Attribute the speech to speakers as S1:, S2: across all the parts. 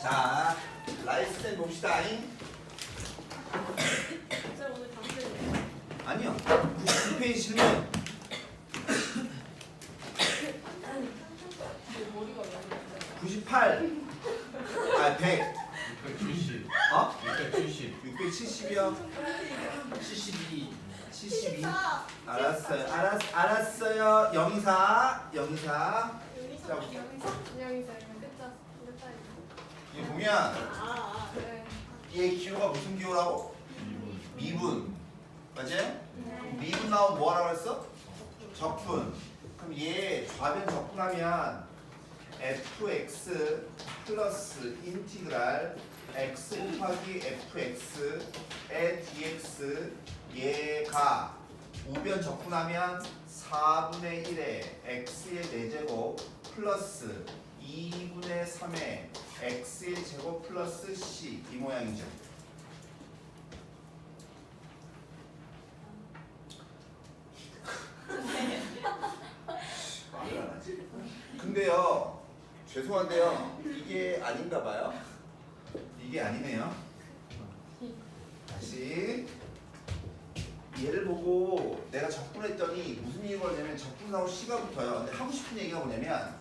S1: 자, 라이스텐 봅시다잉.
S2: 쌤 오늘 강퇴네.
S1: 아니요. 99페이지 질문.
S2: 머리가 왜 그래?
S1: 98. 아, 100.
S3: 670.
S1: 어?
S3: 670.
S1: 670이요.
S3: 72.
S1: 72. 알았어요. 영이사. 자,
S2: 안녕히 계세요. 끝자.
S1: 이게 보면
S2: 아, 네.
S1: 얘 기호가 무슨 기호라고?
S3: 2분.
S1: 미분. 맞지?
S2: 네.
S1: 미분 나오면 뭐 하라고 했어? 적분. 그럼 얘 좌변 적분하면 fx 플러스 인티그랄 x 곱하기 fx의 dx 얘가 우변 적분하면 4분의 1의 x의 4제곱 플러스 2분의 3의 x의 제곱 플러스 c 이 모양이죠. 말을 안 하지. 근데요, 죄송한데요, 이게 아닌가 봐요. 이게 아니네요. 다시 얘를 보고 내가 적분했더니 무슨 얘기가 걸냐면 적분하고 C가 붙어요. 근데 하고 싶은 얘기가 뭐냐면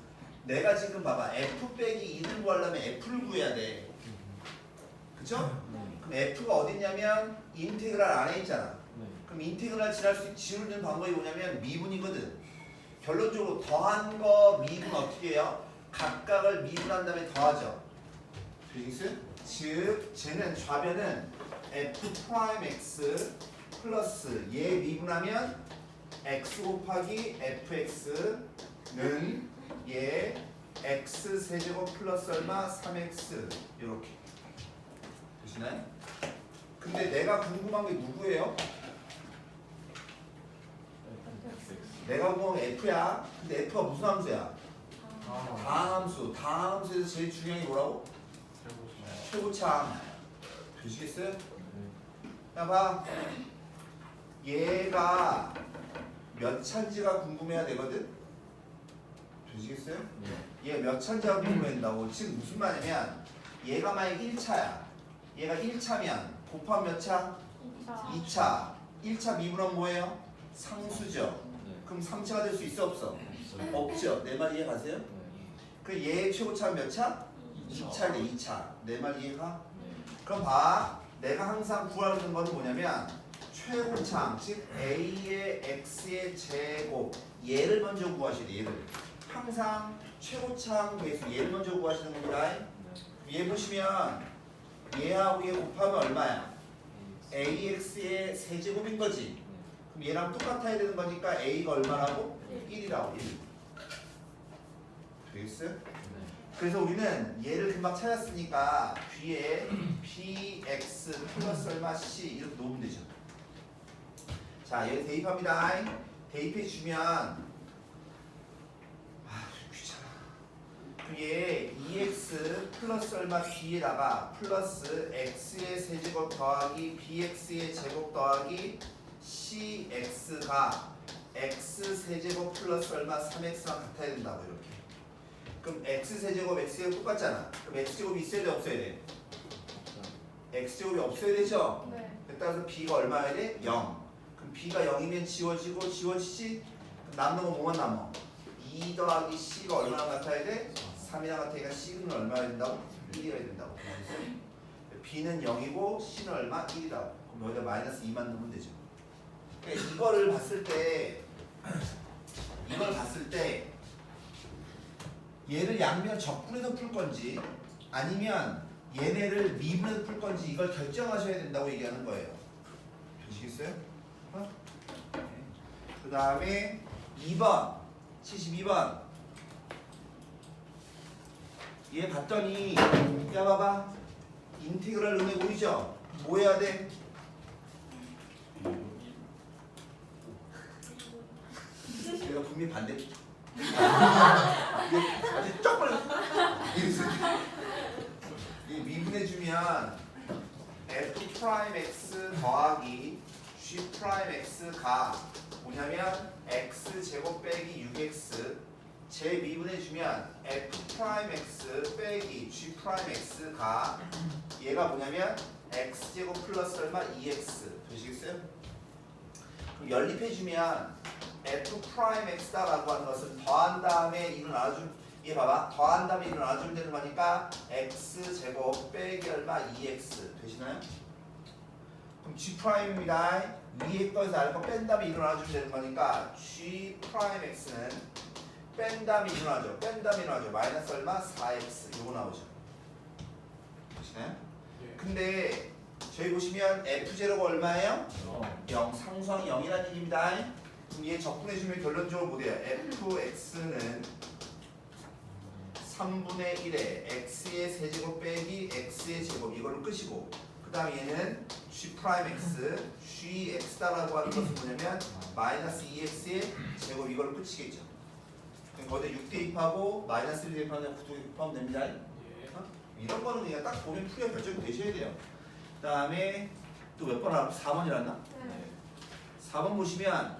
S1: 내가 지금 봐봐 F 빼기 2를 구하려면 F를 구해야 돼. 그쵸? 그럼 F가 어딨냐면 인테그랄 안에 있잖아. 그럼 인테그랄 지우는 방법이 뭐냐면 미분이거든. 결론적으로 더한 거 미분 어떻게 해요? 각각을 미분한 다음에 더하죠. 되겠어요? 즉 쟤는 좌변은 f 프라임 x 플러스 얘 미분하면 x 곱하기 fx는 얘 x 세제곱 플러스 얼마 3x 이렇게 되시나요? 근데 내가 궁금한 게 누구예요? 내가 궁금한 게 f야. 근데 f가 무슨 함수야? 다함수. 다함수에서 제일 중요한 게 뭐라고? 최고차항. 되시겠어요? 야 봐. 얘가 몇 차인지가 궁금해야 되거든? 되시겠어요? 얘가 몇 차인지가 궁금해진다고. 지금 무슨 말이냐면 얘가 만약 1차야. 얘가 1차면 곱하면 몇 차? 2차. 1차 미분은 뭐예요? 상수죠. 그럼 3차가 될 수 있어 없어? 없죠. 내 말 이해 가세요? 그 얘의 최고차는 몇 차? 2차인데 2차. 내 말 이해가? 그럼 봐. 내가 항상 구하는 건 뭐냐면 최고차항, 즉 a의 x의 제곱 얘를 먼저 구하셔야 돼. 얘를. 항상 최고차항 베이스 얘를 먼저 구하시는 겁니다. 얘 보시면 얘하고 얘 곱하면 얼마야? ax의 세제곱인 거지. 그럼 얘랑 똑같아야 되는 거니까 a가 얼마라고? 1이라고 1. 되겠어요? 그래서 우리는 얘를 금방 찾았으니까 뒤에 bx 플러스 얼마 c 이렇게 놓으면 되죠. 자, 얘 대입합니다. 대입해 주면 귀찮아. 그럼 얘 2x 플러스 얼마 b에다가 플러스 x의 세제곱 더하기 bx의 제곱 더하기 cx가 x 세제곱 플러스 얼마 3x랑 같아야 된다고 이렇게. 그럼 x세제곱 x가 똑같잖아. 그럼 x제곱이 있어야 돼 없어야 돼? x제곱이 없어야 되죠?
S2: 네.
S1: 따라서 b가 얼마여야 돼? 0. 그럼 b가 0이면 지워지고 지워지지? 그럼 남는 건 뭐만 남어? 2 더하기 c가 얼마나 같아야 돼? 3이나 같으니까 c는 얼마야 된다고? 1이어야 된다고. b는 0이고 c는 얼마? 1이라고. 그럼 여기다 마이너스 2만 넣으면 되죠. 그러니까 이걸 봤을 때 얘를 양면 적분해서 풀 건지 아니면 얘네를 미분해서 풀 건지 이걸 결정하셔야 된다고 얘기하는 거예요. 되시겠어요? 그 다음에 2번 72번 얘 봤더니 야 봐봐 인테그랄 눈에 보이죠? 뭐 해야 돼? 내가 분명히 반대 아주 쩍 벌려. 이 미분해주면 f 프라임 x 더하기 g 프라임 x가 뭐냐면 x 제곱 빼기 6x 제 미분해주면 f'(x) 빼기 g'(x가) 얘가 뭐냐면 x제곱 플러스 얼마? 2x 되시겠어요? 그럼 연립해주면 f'x다라고 하는 것은 더한 다음에 이를 나눠주면 얘 봐봐 더한 다음에 이를 나눠주면 되는 거니까 x제곱 빼기 얼마? 2x 되시나요? 그럼 g'입니다. 위에 거에서 알거 뺀 다음에 이를 나눠주면 되는 거니까 g'x는 뺀 다음에 이를 나눠줘 뺀 다음에 이를 나눠줘 마이너스 얼마? 4x 요거 나오죠. 되시나요? 근데 저희 보시면 f0가 얼마예요? 0 상수항이 0이라는 얘기입니다. 그럼 얘 적분해주면 결론적으로 뭐 돼요? fx는 3분의 1에 x의 세제곱 빼기 x의 제곱 이걸로 끝이고 그 다음에 얘는 g'x gx다라고 하는 것은 뭐냐면 마이너스 2x의 제곱 이걸로 끝이겠죠. 그럼 거기에 6 대입하고 마이너스 1 대입하면 9 대입하면 됩니다. 이런 거는 그냥 딱 보면 풀이가 결정이 되셔야 돼요. 그 다음에 또 몇 번 하고 4번이란다?
S2: 네.
S1: 4번 보시면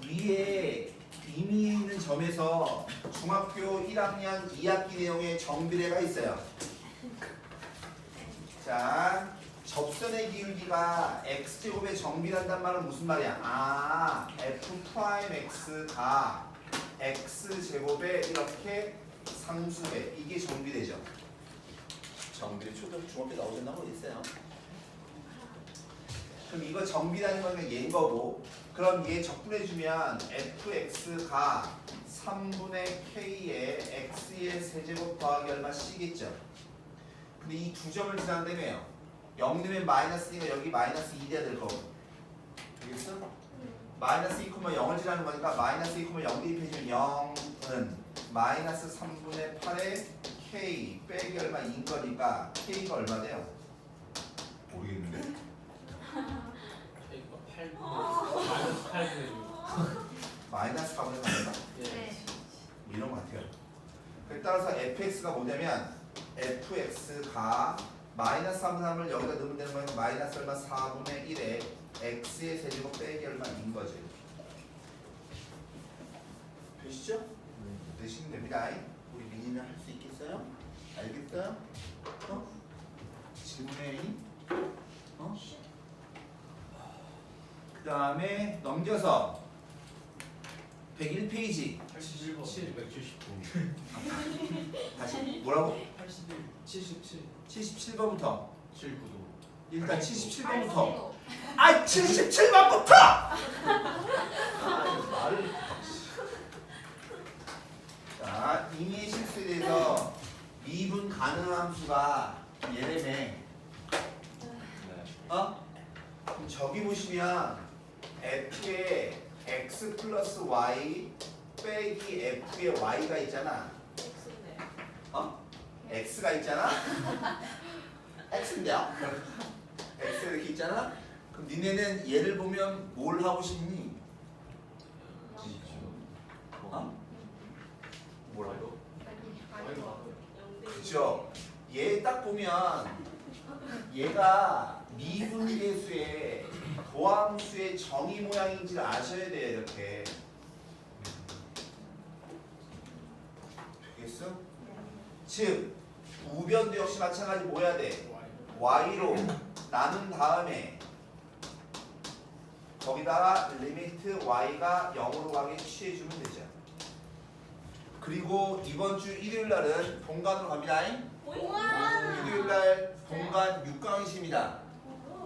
S1: 위에 이미 있는 점에서 중학교 1학년 2학기 내용의 정비례가 있어요. 자, 접선의 기울기가 x제곱의 정비란단 말은 무슨 말이야? 아, f'x가 x제곱에 이렇게 상수배 이게 정비례죠. 정비례 초등 중학교 나오셨나고 있어요. 그럼 이거 정비라는 건 얘인 거고 그럼 얘 적분해주면 fx가 3분의 k의 x의 세제곱 더하기 얼마 c겠죠. 근데 이 두 점을 지나다며요. 0 되면 마이너스니까 여기 마이너스 2 돼야 될 거고 되겠어? 마이너스 2, 0을 지나는 거니까 마이너스 2, 0 대입해주면 0은 마이너스 3분의 8의 k 빼기 얼마 2인 거니까 k가 얼마 돼요? 모르겠는데
S3: 마이너스 8분의 6.
S1: 마이너스 4분의 3인가?
S2: 네.
S1: 이런 것 같아요. 그에 따라서 fx가 뭐냐면 fx가 마이너스 3분의 3을 여기다 넣으면 되는 거니까 마이너스 얼마 4분의 1에 x의 세제곱 빼기 얼마인 거죠. 되시죠? 되시면 됩니다. 우리 민이는 할 수 있겠어요? 알겠어요? 어? 질문해. 어? 그 다음에 넘겨서 101페이지
S3: 87번. 779.
S1: 다시 뭐라고?
S3: 81. 77.
S1: 77번부터
S3: 79도.
S1: 일단 77번부터
S2: 80도.
S1: 아 77번부터! 말을 자 임의의 실수에 대해서 미분 가능한 함수가 얘네네
S3: 네.
S1: 어? 그럼 저기 보시면 f의 x 플러스 y 빼기 f의 y가 있잖아.
S2: X네.
S1: 어? x가 있잖아? x인데요? x 이렇게 있잖아? 그럼 니네는 얘를 보면 뭘 하고 싶니? 어? 뭐라고? 그죠? 얘 딱 보면 얘가 미분계수의 도함수의 정의 모양인지를 아셔야 돼요. 이렇게 되겠어? 즉 우변도 역시 마찬가지 뭐 해야 돼? y로 나눈 다음에 거기다가 리미트 y가 0으로 가게 취해주면 되죠. 그리고 이번 주 일요일 날은 본관으로 갑니다. 일요일 날 본관 6강이십니다.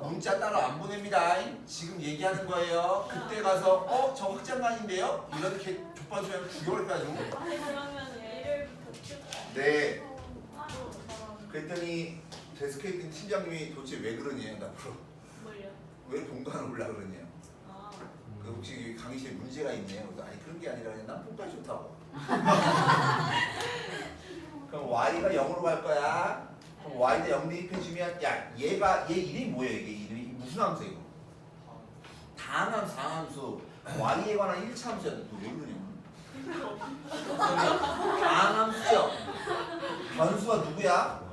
S1: 문자 따로 안 보냅니다. 지금 얘기하는 거예요. 그때 가서 저 확장관인데요? 이렇게 족발소리하면 죽여버릴 거야 지금.
S2: 그러면 일요일부터
S1: 네. 그랬더니 데스크에 있던 팀장님이 도대체 왜 그러냐 나보러.
S2: 뭘요?
S1: 왜 본관을 올라 그러냐.
S2: 아,
S1: 그 혹시 강의실에 문제가 있네요. 그래서 아니 그런 게 아니라 그냥 난 본관이 좋다고. 그럼 y가 0으로 갈 거야. 그럼 y대 0 대입해주면 야 얘 이름이 뭐예요? 이게 이름이 무슨 함수예요? 이거? 다항함수, 상함수. y에 관한 1차 함수야. 너 왜 그러냐? 다항함수죠. 변수가 누구야?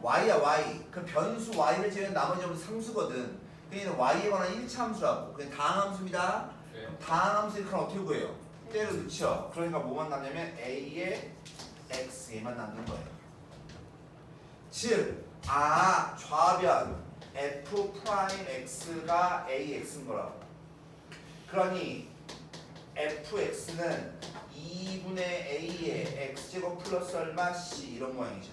S1: y야 y. 그 변수 y를 제외한 나머지 점은 상수거든. 그러니까 y에 관한 1차 함수라고. 그게 다항함수입니다. 그럼 다항함수를 그럼 어떻게 구해요? 때려 넣죠. 그러니까 뭐만 남냐면 A에 X 얘만 남는 거예요. 즉, 좌변 F 프라임 X가 AX인 거라고. 그러니 fx는 2분의 a의 x제곱 플러스 얼마 c 이런 모양이죠.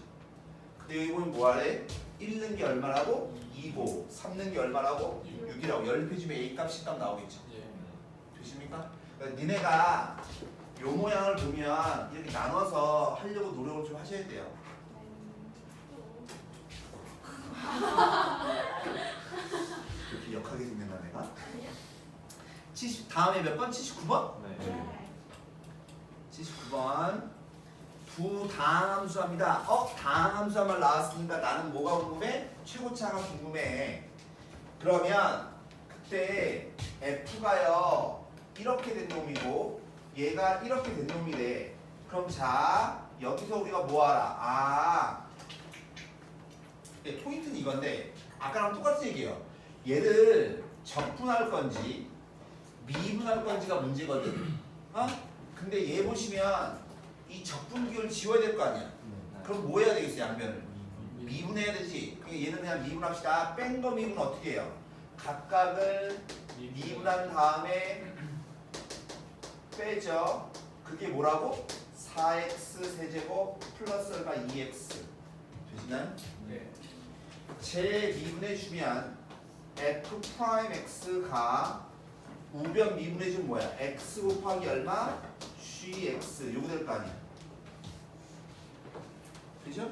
S1: 근데 여기 보면 뭐하래? 1는 게 얼마라고? 2고 3는 게 얼마라고? 6이라고. 연립해주면 a 값, c 값 나오겠죠. 되십니까? 그러니까 니네가 요 모양을 보면 이렇게 나눠서 하려고 노력을 좀 하셔야 돼요. 이렇게 역하게 생겼나 내가? 70 다음에 몇 번? 79번?
S3: 네.
S1: 79번 부당함수합니다. 당함수한 말 나왔으니까 나는 뭐가 궁금해? 최고차가 궁금해. 그러면 그때 f가요 이렇게 된 놈이고 얘가 이렇게 된 놈이래. 그럼 자 여기서 우리가 뭐하라? 포인트는 이건데 아까랑 똑같은 얘기예요. 얘를 적분할 건지 미분할 건지가 문제거든. 근데 얘 보시면 이 적분기호를 지워야 될 거 아니야. 그럼 뭐 해야 되겠어? 양변을 미분해야 되지. 그러니까 얘는 그냥 미분합시다. 뺀 거 미분 어떻게 해요? 각각을 미분한 다음에 빼죠. 그게 뭐라고? 4x 세제곱 플러스 얼마 2x 되시나요?
S3: 네.
S1: 재미분해 주면 f 프라임 x가 우변 미분해 주면 뭐야? x 곱하기 얼마? gx 요거 될 거 아니야. 되죠?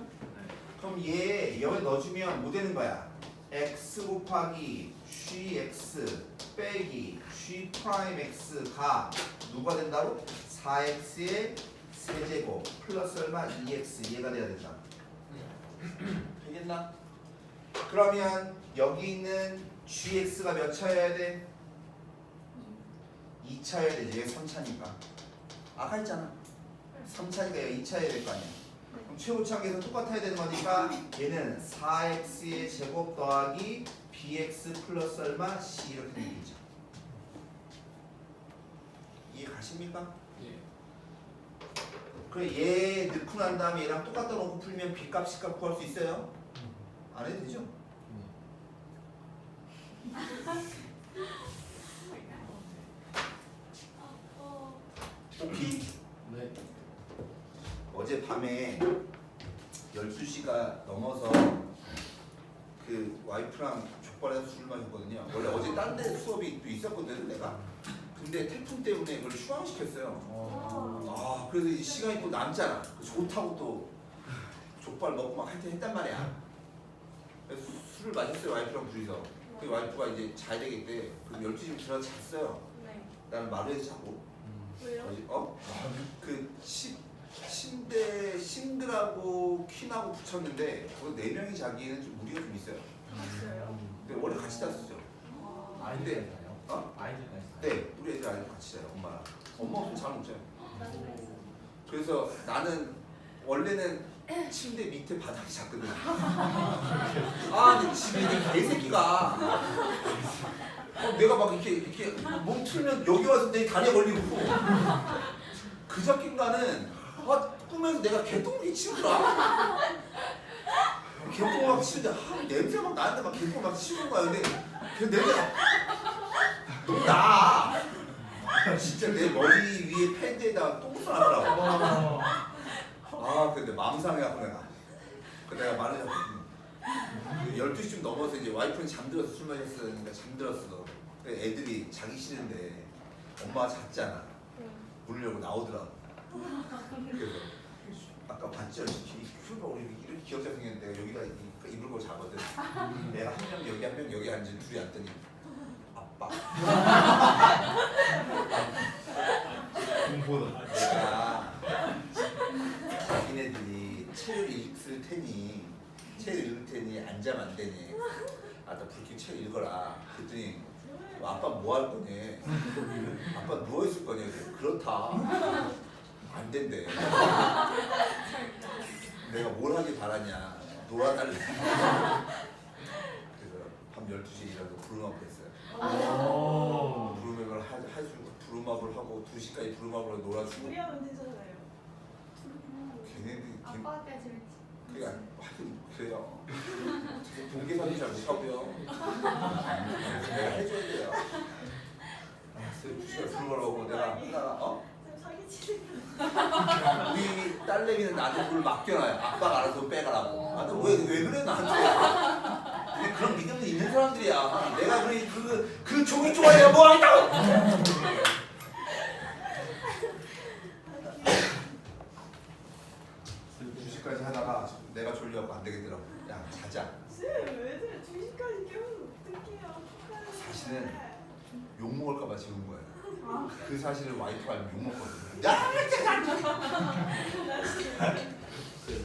S1: 그럼 얘 여기 넣어주면 뭐 되는 거야? x 곱하기 gx 빼기 g 프라임 x가 누가 된다고? 4x의 세제곱 플러스 얼마? 2x 얘가 돼야 된다. 되겠나? 그러면 여기 있는 gx가 몇 차여야 돼? 2차여야 되지. 얘가 3차니까. 아까 했잖아. 3차니까 얘가 2차여야 될 거 아니야. 그럼 최고차항에서 똑같아야 되는 거니까 얘는 4x의 제곱 더하기 bx 플러스 얼마? c 이렇게 되겠죠. 이해 가십니까?
S3: 예.
S1: 그래 얘 넣고 난 다음에 얘랑 똑같다 놓고 풀면 b값, c값 구할 수 있어요? 안 해도 되죠? 오케이?
S3: 네.
S1: 어젯밤에 12시가 넘어서 그 와이프랑 족발에서 술을 마셨거든요. 원래 어제 딴 데 수업이 또 있었거든 내가. 근데 태풍 때문에 그걸 휴항시켰어요. 그래서 이 시간이 또 남잖아. 좋다고 또 족발 먹고 막 하여튼 했단 말이야. 그래서 술을 마셨어요 와이프랑 둘이서. 그 와이프가 이제 자야 되겠대. 그럼 12시쯤 들어가서 잤어요.
S2: 네.
S1: 나는 마루에서 자고.
S2: 왜요?
S1: 그 침대 싱글하고 퀸하고 붙였는데 그 4명이 자기에는 좀 무리가 좀 있어요.
S2: 봤어요?
S1: 근데 원래 같이 잤었죠.
S3: 아이들까지 가요? 아이들까지 가요?
S1: 네, 우리 애들 아이들 같이 자요. 엄마랑. 엄마 없으면 잠 못 자요.
S2: 나도 그랬어.
S1: 그래서 나는 원래는 침대 밑에 바닥에 잤거든. 근데 집에 이 개새끼가 내가 막 이렇게 몸 틀면 여기 와서 내 다리에 걸리고 그저께인가는 꿈에서 내가 개똥을 치우더라. 개똥을 막 치우는데 냄새 막 나는데 막 개똥을 막 치우는 거야. 근데 그 냄새가 너무 나. 진짜 내 머리 위에 패드에다가 똥을 쏘더라고. 근데 맘상해갖고 내가 말을 하거든. 12시쯤 넘어서 이제 와이프는 잠들어서 술 마셨으니까 잠들었어. 그래서 애들이 자기 싫은데 엄마가 잤잖아. 문을 열고 나오더라고. 그래서 아까 봤죠? 큐가 우리 이렇게 귀엽게 생겼는데 내가 여기다 이불 걸고 자거든. 내가 한 명 여기 한 명 여기 앉은 둘이 앉더니 아빠.
S3: 공포다.
S1: 내가 자기네들이 책을 읽을 테니 앉아면 안 되니. 나 불쾌 책 읽어라. 그랬더니 아빠 뭐 할 거니? 아빠 누워 있을 거니? 그렇다. 안 된대. 내가 뭘 하길 바라냐? 놀아달래. 그래서 밤 12시에 일어나서 부르마블 했어요. 부르마블 할 수 있고 부루마블 하고 2시까지 부루마블 하고 놀아주고
S2: 우리 하면 되잖아요.
S1: 걔네들이
S4: 아빠가 재밌지.
S1: 그게 하여튼 그래요. 동계산도 잘 못하고요. 내가 해줘야 돼요. 아, 2시간 부루마블 하고 내가 하다가
S2: 좀 사기치는
S1: 우리 딸내미는 나한테 뭘 맡겨놔요. 아빠가 알아서 빼가라고. 나는 왜 그래 나한테? 근데 그런 믿음이 있는 사람들이야. 내가 그 종이 좋아해야 뭐 하겠다고? 두 시까지 하다가 내가 졸려갖고 안 되겠더라고. 야 자자.
S2: 쌤, 애들 2시까지 깨우면 어떡해요?
S1: 사실은 욕 먹을까봐 지운 거예요. 그 사실을 와이프 알면 욕 먹거든요. 야!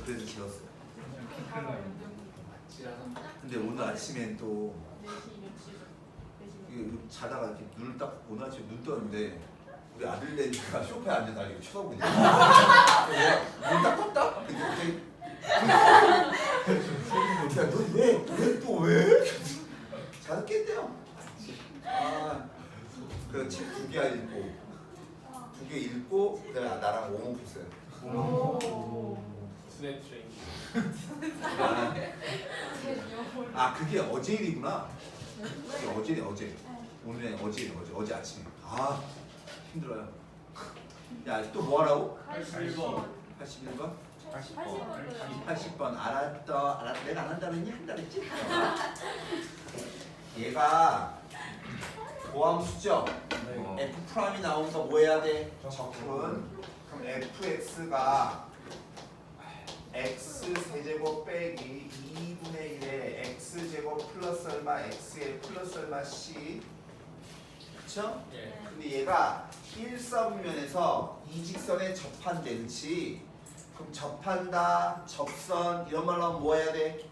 S1: 그래서 지웠어요. 근데 오늘 아침엔 또 이게 자다가 이렇게 눈을 딱 오늘 아침에 눈 떴는데 우리 아들 내니까 소파에 앉아 나 이렇게 쳐다보고 있는 거야. 내가 눈 딱 떴다? 근데 갑자기 왜 또 왜? 자다 깼대요. 아, 그 책 2개 읽고 2개 읽고 그다음에 나랑 오목했어요.
S3: 스냅 트레인.
S1: 아 그게 어제 일이구나. 그게 어제 어제 아침에. 아 힘들어요. 야 또 뭐 하라고?
S3: 81번.
S1: 81번?
S3: 80번.
S1: 80번 알았다. 내가 안 한다느니 한다 그랬지? 얘가 고함수죠?
S3: 네.
S1: F 프라임이 나오니까 뭐 해야 돼? 적분. 그럼 fx가 x 세제곱 빼기 2분의 1에 x 제곱 플러스 얼마 x에 플러스 얼마 c. 그쵸?
S3: 예.
S1: 근데 얘가 일사분면에서 이 직선에 접한대, 그치? 그럼 접한다, 접선 이런 말로 하면 뭐 해야 돼?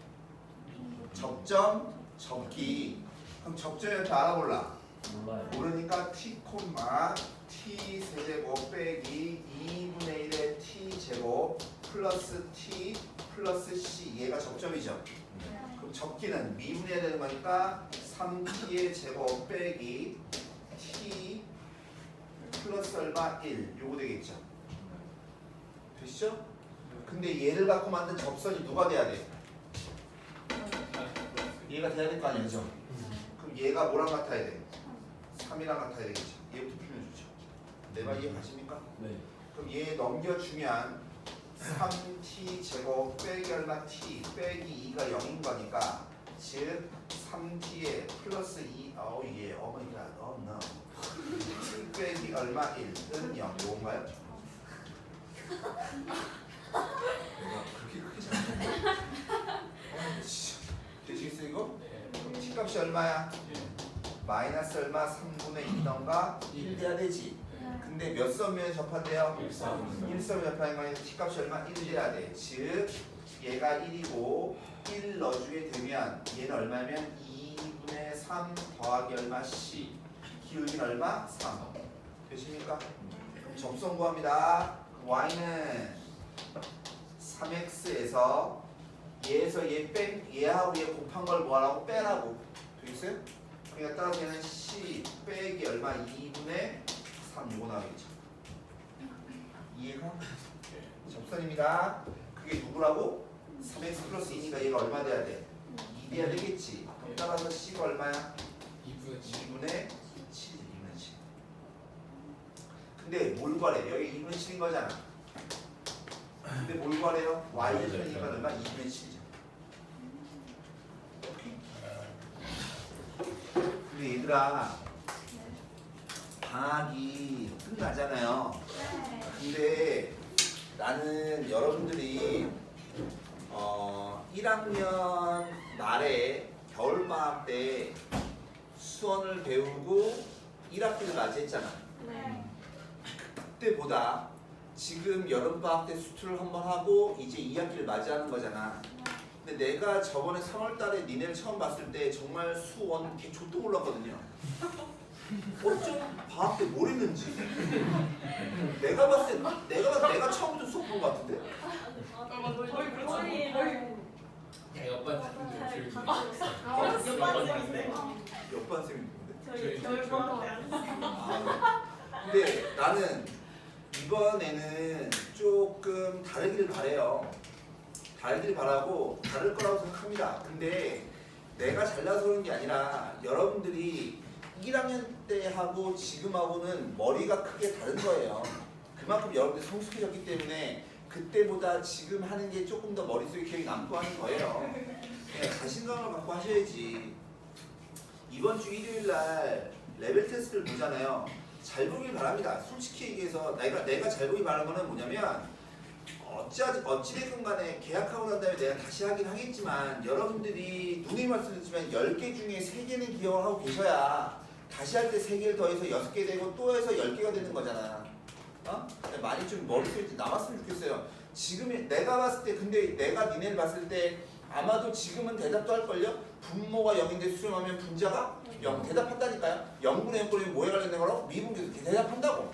S1: 접점, 접기. 그럼 접점이 이렇게 알아볼라.
S3: 몰라요.
S1: 모르니까 t, t 세제곱 빼기 2분의 1의 t 제곱 플러스 t 플러스 c. 얘가 접점이죠. 그럼 접기는 미분해야 되는 거니까 3t의 제곱 빼기 t 플러스 얼마 1 요거 되겠죠. 되시죠? 근데 얘를 갖고 만든 접선이 누가 돼야 돼? 얘가 돼야 될 거 아니야, 그죠? 그럼 얘가 뭐랑 같아야 돼? 3이랑 같아야 되겠죠. 얘부터 풀면 좋죠. 내 말 이해 가십니까?
S3: 네.
S1: 그럼 얘 넘겨주면 3t 제곱 빼기 얼마 t 빼기 2가 0인 거니까 즉 3t에 플러스 2 예 어머니가 no t 빼기 얼마 1은 0 요건가요? 내가 그렇게 크게 잘못했나? 되시겠어요 이거?
S3: 네.
S1: 그럼 t 값이 얼마야? 마이너스 얼마 3분의 2던가 1 돼야 되지. 근데 몇 선면에 접한대요? 1선면에 접하는 거니까 t 값이 얼마? 1 돼야 돼. 즉 얘가 1이고 1 넣어주게 되면 얘는 얼마면 2분의 3 더하기 얼마? c. 기울기는 얼마? 3. 되십니까? 그럼 접선 구합니다. y는 3x에서 얘에서 얘하고 얘 곱한 걸 뭐하라고? 빼라고. 되겠어요? 그러니까 따라서 얘는 c 빼기 얼마? 2분의 3 요거 나오겠죠. 이해가? 접선입니다. 그게 누구라고? 3x 플러스 2니까 얘가 얼마 돼야 돼? 2 돼야 되겠지. 그럼 따라서 c가 얼마야? 2분의 7. 2분의 7. 근데 뭘 구하래? 여기 2분의 7인 거잖아. 근데 뭘 구하래요? y편이니까 얼마? 2분의 7이죠. 근데 얘들아 방학이 끝나잖아요. 근데 나는 여러분들이 1학년 말에 겨울방학 때 수원을 배우고 1학기를 맞이했잖아. 그때보다 지금 여름방학 때 수투를 한번 하고 이제 2학기를 맞이하는 거잖아. 근데 내가 저번에 3월달에 니네를 처음 봤을 때 정말 수원 개 족도 몰랐거든요. 어쩜 방학 때 뭘 했는지. 내가 봤을 때 내가 처음부터 수업 본 것 같은데.
S3: 옆반 쌤들
S1: 옆반 쌤이 누군데?
S2: 저희 겨울방학 때안 했어요.
S1: 아, 나는 이번에는 조금 다르기를 바래요. 다르기를 바라고 다를 거라고 생각합니다. 근데 내가 잘나서 그런 게 아니라 여러분들이 1학년 때 하고 지금하고는 머리가 크게 다른 거예요. 그만큼 여러분들이 성숙해졌기 때문에 그때보다 지금 하는 게 조금 더 머릿속에 기억이 남고 하는 거예요. 네, 자신감을 갖고 하셔야지. 이번 주 일요일 날 레벨 테스트를 보잖아요. 잘 보길 바랍니다. 솔직히 얘기해서 내가 잘 보길 바라는 거는 뭐냐면 어찌됐건 간에 계약하고 난 다음에 내가 다시 하긴 하겠지만 여러분들이 누누이 말씀드렸지만 10개 중에 3개는 기억을 하고 계셔야 다시 할 때 3개를 더해서 6개 되고 또 해서 10개가 되는 거잖아. 많이 좀 머릿속에 남았으면 좋겠어요. 지금 내가 봤을 때 근데 내가 니네를 봤을 때 아마도 지금은 대답도 할걸요? 분모가 0인데 수렴하면 분자가 0 대답한다니까요. 0분의 0분의 뭐에 관련된 거라고? 미분계도 대답한다고.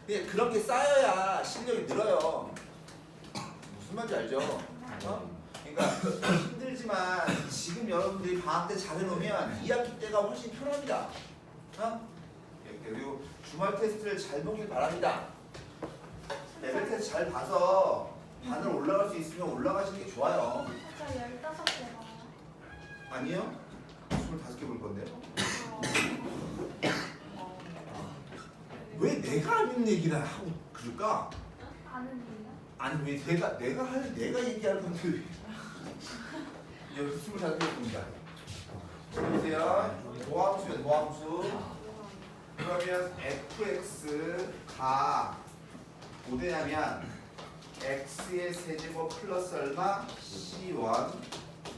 S1: 근데 그런 게 쌓여야 실력이 늘어요. 무슨 말인지 알죠? 그러니까 힘들지만 지금 여러분들이 방학 때 잘해놓으면 2학기 때가 훨씬 편합니다. 그리고 주말 테스트를 잘 보길 바랍니다. 레벨 테스트 잘 봐서 반을 올라갈 수 있으면 올라가시는 게 좋아요.
S4: 저 15개가
S1: 아니요? 25개 볼 건데요. 왜 내가 아는 얘기를 하고 그럴까?
S4: 아는 일이요?
S1: 아니 왜 내가 얘기할 건데 왜? 여기 25개 봅니다. 보세요. 도함수요, 도함수. 그러면 fx가 뭐되냐면 x의 세제곱 플러스 얼마? c1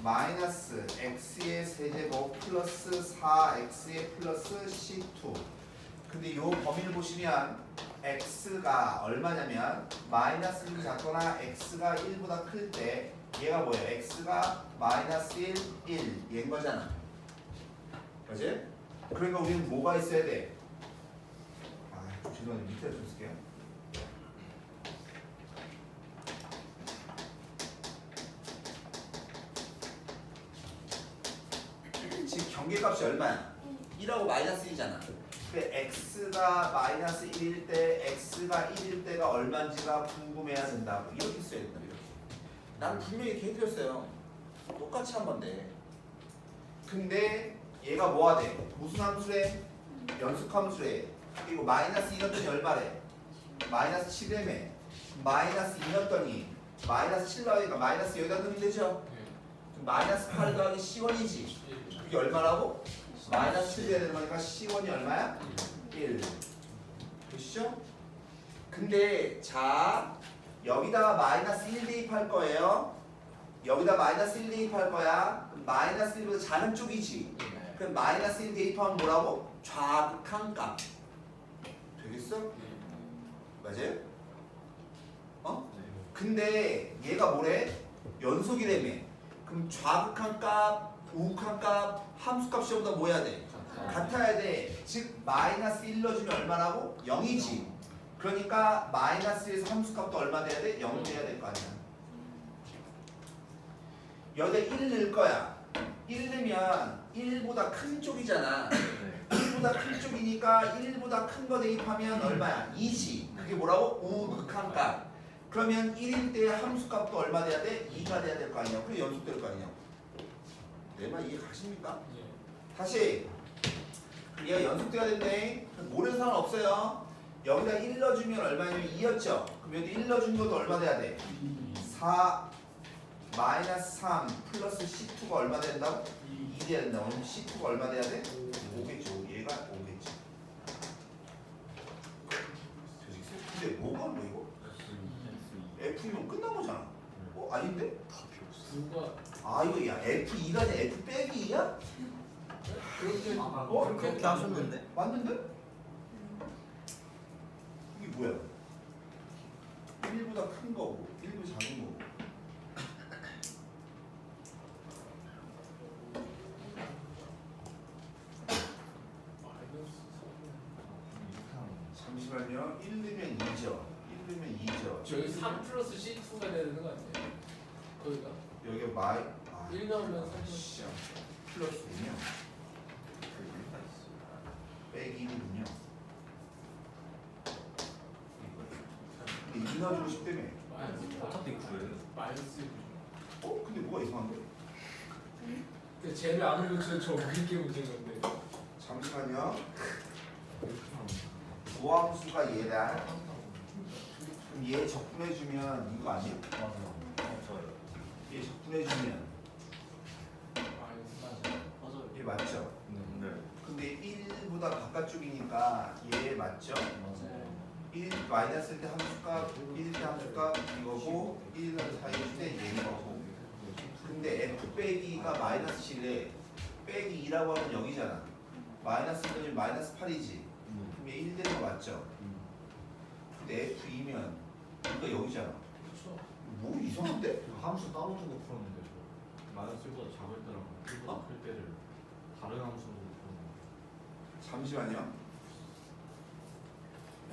S1: 마이너스 x의 세제곱 플러스 4x의 플러스 c2. 근데 요 범위를 보시면 x가 얼마냐면 마이너스 1을 잡거나 x가 1보다 클 때 얘가 뭐예요? x가 마이너스 1, 1 얘인 거잖아. 그지? 그러니까 우리는 뭐가 있어야 돼? 죄송한데 밑에 좀 쓸게요. 지금 경계값이 얼마야? 1하고 마이너스 1이잖아. 근데 x가 마이너스 1일 때 x가 1일 때가 얼마인지가 궁금해야 된다고. 이렇게 써야 된다. 이렇게. 난 분명히 이렇게 해드렸어요. 똑같이 한 건데. 근데 얘가 뭐가 돼? 무슨 함수래? 연속함수래. 그리고 마이너스 2였더니 얼마래? 마이너스 7이라며. 마이너스 2였더니 마이너스 7 나오니까 마이너스 여기다 넣으면 되죠? 그럼 마이너스 8 더하기 C1이지. 그게 얼마라고? 마이너스 7 돼야 되는 거니까 C1이 얼마야? 1. 보시죠? 근데 자 여기다가 마이너스 1 대입할 거예요. 여기다 마이너스 1 대입할 거야. 그럼 마이너스 1보다 작은 쪽이지. 그럼 마이너스 1 대입하면 뭐라고? 좌극한 값. 되겠어? 맞아요? 근데 얘가 뭐래? 연속이라며. 그럼 좌극한 값, 우극한 값, 함수값 시험보다 뭐 해야 돼? 같아야 돼. 즉 마이너스 1 넣어주면 얼마라고? 0이지. 그러니까 마이너스 1에서 함수값도 얼마 돼야 돼? 0 돼야 될 거 아니야. 여기다 1 넣을 거야. 1 넣으면 1보다 큰 쪽이잖아. 1보다 큰 쪽이니까 1보다 큰 거 대입하면 얼마야? 2지. 그게 뭐라고? 우극한 값. 그러면 1일 때 함수값도 얼마 돼야 돼? 2가 돼야 될 거 아니야. 그게 연속될 거 아니야. 내 말 이해 가십니까? 다시 얘가 연속돼야 된대. 모르는 상관없어요. 여기다 1 넣어주면 얼마냐면 2였죠. 그럼 여기 1 넣어준 것도 얼마 돼야 돼? 4 마이너스 3 플러스 C2가 얼마 된다고? 2 돼야 된다. 그럼 C2가 얼마 돼야 돼? 5겠죠. 얘가 5겠죠. 근데 뭐가 뭐 이거? F이면 끝난 거잖아. 아닌데?
S3: 누가
S1: 아 이거 야 F2가 아니라 F 빼기 2야?
S3: 그렇게
S5: 그렇게 하셨는데?
S1: 맞는데? 이게 뭐야? 1보다 큰 거고 1보 작은 거고. 잠시만요. 1 넣으면 2죠. 1 넣으면 2죠.
S3: 저기 3 플러스 C2가 돼야 되는 거 아니에요? 거기가
S1: 여기 마이
S3: 1 넣으면 3
S1: 씨, 플러스군요. 빼기 1이군요. 나와주고 싶다며.
S5: 어차피 구해요.
S3: 마이너스 1.
S1: 근데 뭐가 이상한데?
S3: 근데 쟤를 안 올려주면 저 그게 문제인 건데.
S1: 잠시만요. 도함수가 얘다. 그럼 얘 적분해주면 이거 아니야?
S5: 맞아요. 저요.
S1: 얘 적분해주면
S3: 마이너스 4.
S5: 맞아요.
S1: 얘 맞죠?
S5: 네.
S1: 근데 1보다 바깥쪽이니까 얘 맞죠?
S5: 맞아요.
S1: 1 마이너스일 때 함수값, 1일 때 함수값 이거고 1을 사이일 때 얘인 거고. 근데 f 빼기가 마이너스 7에 빼기 2라고 하면 0이잖아. 마이너스 1은 마이너스 8이지. 그럼 얘 1 되는 거 맞죠? 근데 f2면 이거 0이잖아.
S3: 그렇죠.
S1: 뭐 이상한데?
S5: 함수 따로 두고 풀었는데 저 마이너스 1보다 작을 때랑 1보다 클 때를 다른 함수로 풀었는데.
S1: 잠시만요.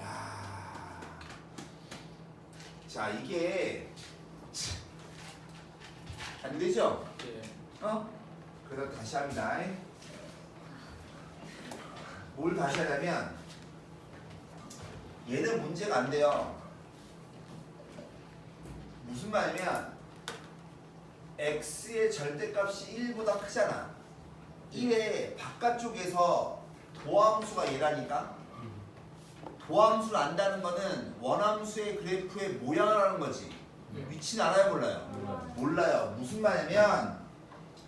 S1: 야, 자 이게 안 되죠?
S3: 예.
S1: 그래서 다시 합니다. 뭘 다시 하냐면 얘는 문제가 안 돼요. 무슨 말이냐면 x의 절대값이 1보다 크잖아. 1의 바깥쪽에서 도함수가 얘라니까. 도함수를 안다는 거는 원함수의 그래프의 모양을 아는 거지. 위치는 알아요, 몰라요? 몰라요. 무슨 말이냐면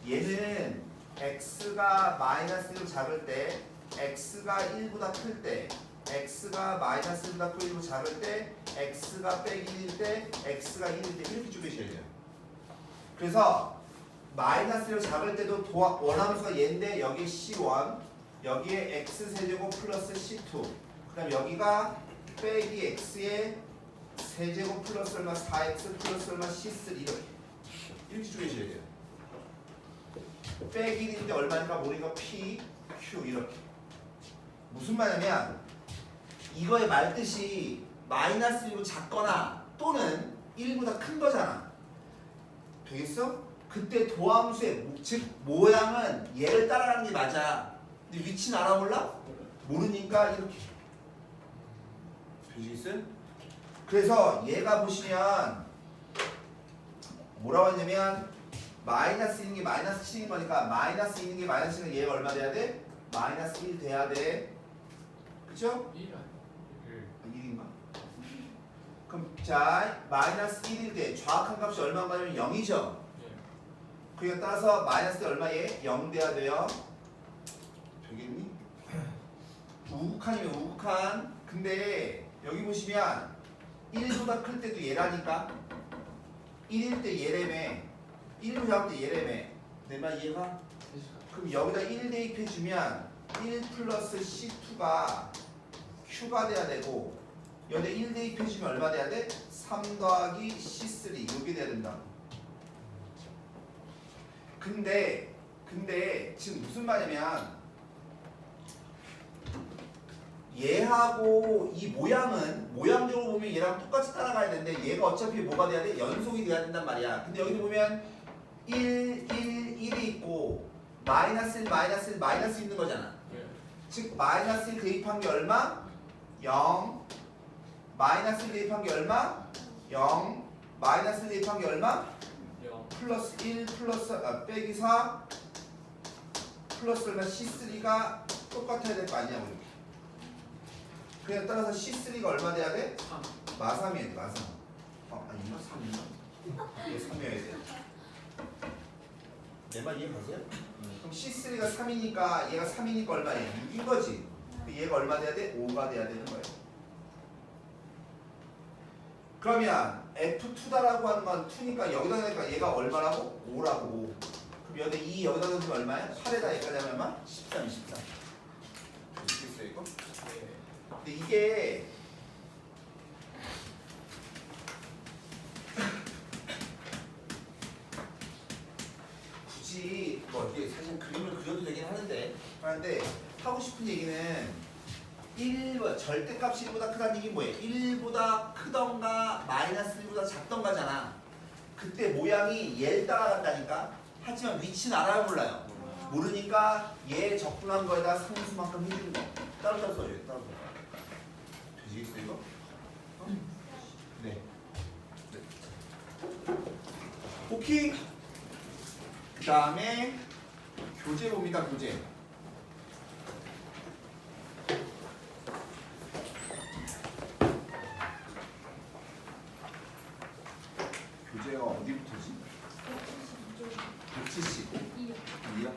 S1: 얘는 x가 마이너스 1로 작을 때, x가 1보다 클 때, x가 마이너스 1보다 크고 1보다 작을 때, x가 빼기 1일 때, x가 1일 때 이렇게 쪼개셔야 돼요. 그래서 마이너스 1로 작을 때도 원함수가 얘인데 여기에 c1, 여기에 x세제곱 플러스 c2, 그 다음 여기가 빼기 x의 세제곱 플러스 얼마 4x 플러스 얼마 c3 이렇게 쪼개셔야 돼요. 빼기 1인데 얼마니까 모르니까 p, q 이렇게. 무슨 말이냐면 이거의 말뜻이 마이너스 1보 작거나 또는 1보다 큰 거잖아. 되겠어? 그때 도함수의 즉 모양은 얘를 따라가는 게 맞아. 근데 위치는 알아 몰라? 모르니까 이렇게. 되시겠어요? 그래서 얘가 보시면 뭐라고 했냐면 마이너스 있는 게 마이너스 7인 거니까 마이너스 있는 게 마이너스 7은 얘가 얼마 돼야 돼? 마이너스 1 돼야 돼. 그쵸?
S3: 1 아니에요?
S1: 1인가? 그럼 자 마이너스 1일 때 정확한 값이 얼마인가 하면 0이죠?
S3: 예.
S1: 그러니까 따라서 마이너스 때 얼마에? 0 돼야 돼요. 되겠니? 우극한이면 우극한. 근데 여기 보시면 1보다 클 때도 얘라니까. 1일 때 얘래매. 1로 작을 때 얘래매. 내 말 이해가? 그럼 여기다 1 대입해주면 1 플러스 C2가 Q가 돼야 되고 여기다 1 대입해주면 얼마 돼야 돼? 3 더하기 C3 이게 돼야 된다. 근데 지금 무슨 말이냐면 얘하고 이 모양은 모양적으로 보면 얘랑 똑같이 따라가야 되는데 얘가 어차피 뭐가 돼야 돼? 연속이 돼야 된단 말이야. 근데 여기 보면 1, 1, 1이 있고 마이너스 1, 마이너스 1, 마이너스 있는 거잖아.
S3: 예.
S1: 즉 마이너스 1 대입한 게 얼마? 0. 마이너스 1 대입한 게 얼마? 0. 마이너스 1 대입한 게 얼마?
S3: 0.
S1: 플러스 1 플러스 빼기 4 플러스 얼마? C3가 똑같아야 될 거 아니야 우리. 그냥 따라서 C3가 얼마 돼야 돼?
S3: 3.
S1: 마3이어야 돼 마3. 아닌가? 3인가? 이게 3이어야 돼. 내 말 이해 가세요? 그럼 C3가 3이니까 얘가 3이니까 얼마예요? 6인 거지. 얘가 얼마 돼야 돼? 5가 돼야 되는 거예요. 그러면 F2다라고 하는 건 2니까 여기다 넣으니까 얘가 얼마라고? 5라고 5. 그럼 여기 2 여기다 넣으면 얼마야? 8에다 여기까지 하면 얼마? 13, 23. 되시겠어요 이거?
S3: 예.
S1: 근데 이게 굳이 뭐 이게 사실 그림을 그려도 되긴 하는데 하고 싶은 얘기는 1 절대값이 1보다 크다는 얘기 뭐예요? 1보다 크던가 마이너스 1보다 작던가잖아. 그때 모양이 얘를 따라간다니까. 하지만 위치는 알아요 몰라요? 모르니까 얘 적분한 거에다 상수만큼 해주는 거. 따로 써줘요. 따로. 되시겠어요 이거? 네. 오케이. 그 다음에 교재 봅니다. 교재. 교재가 어디부터지? 170.
S4: 2요.
S1: 2요?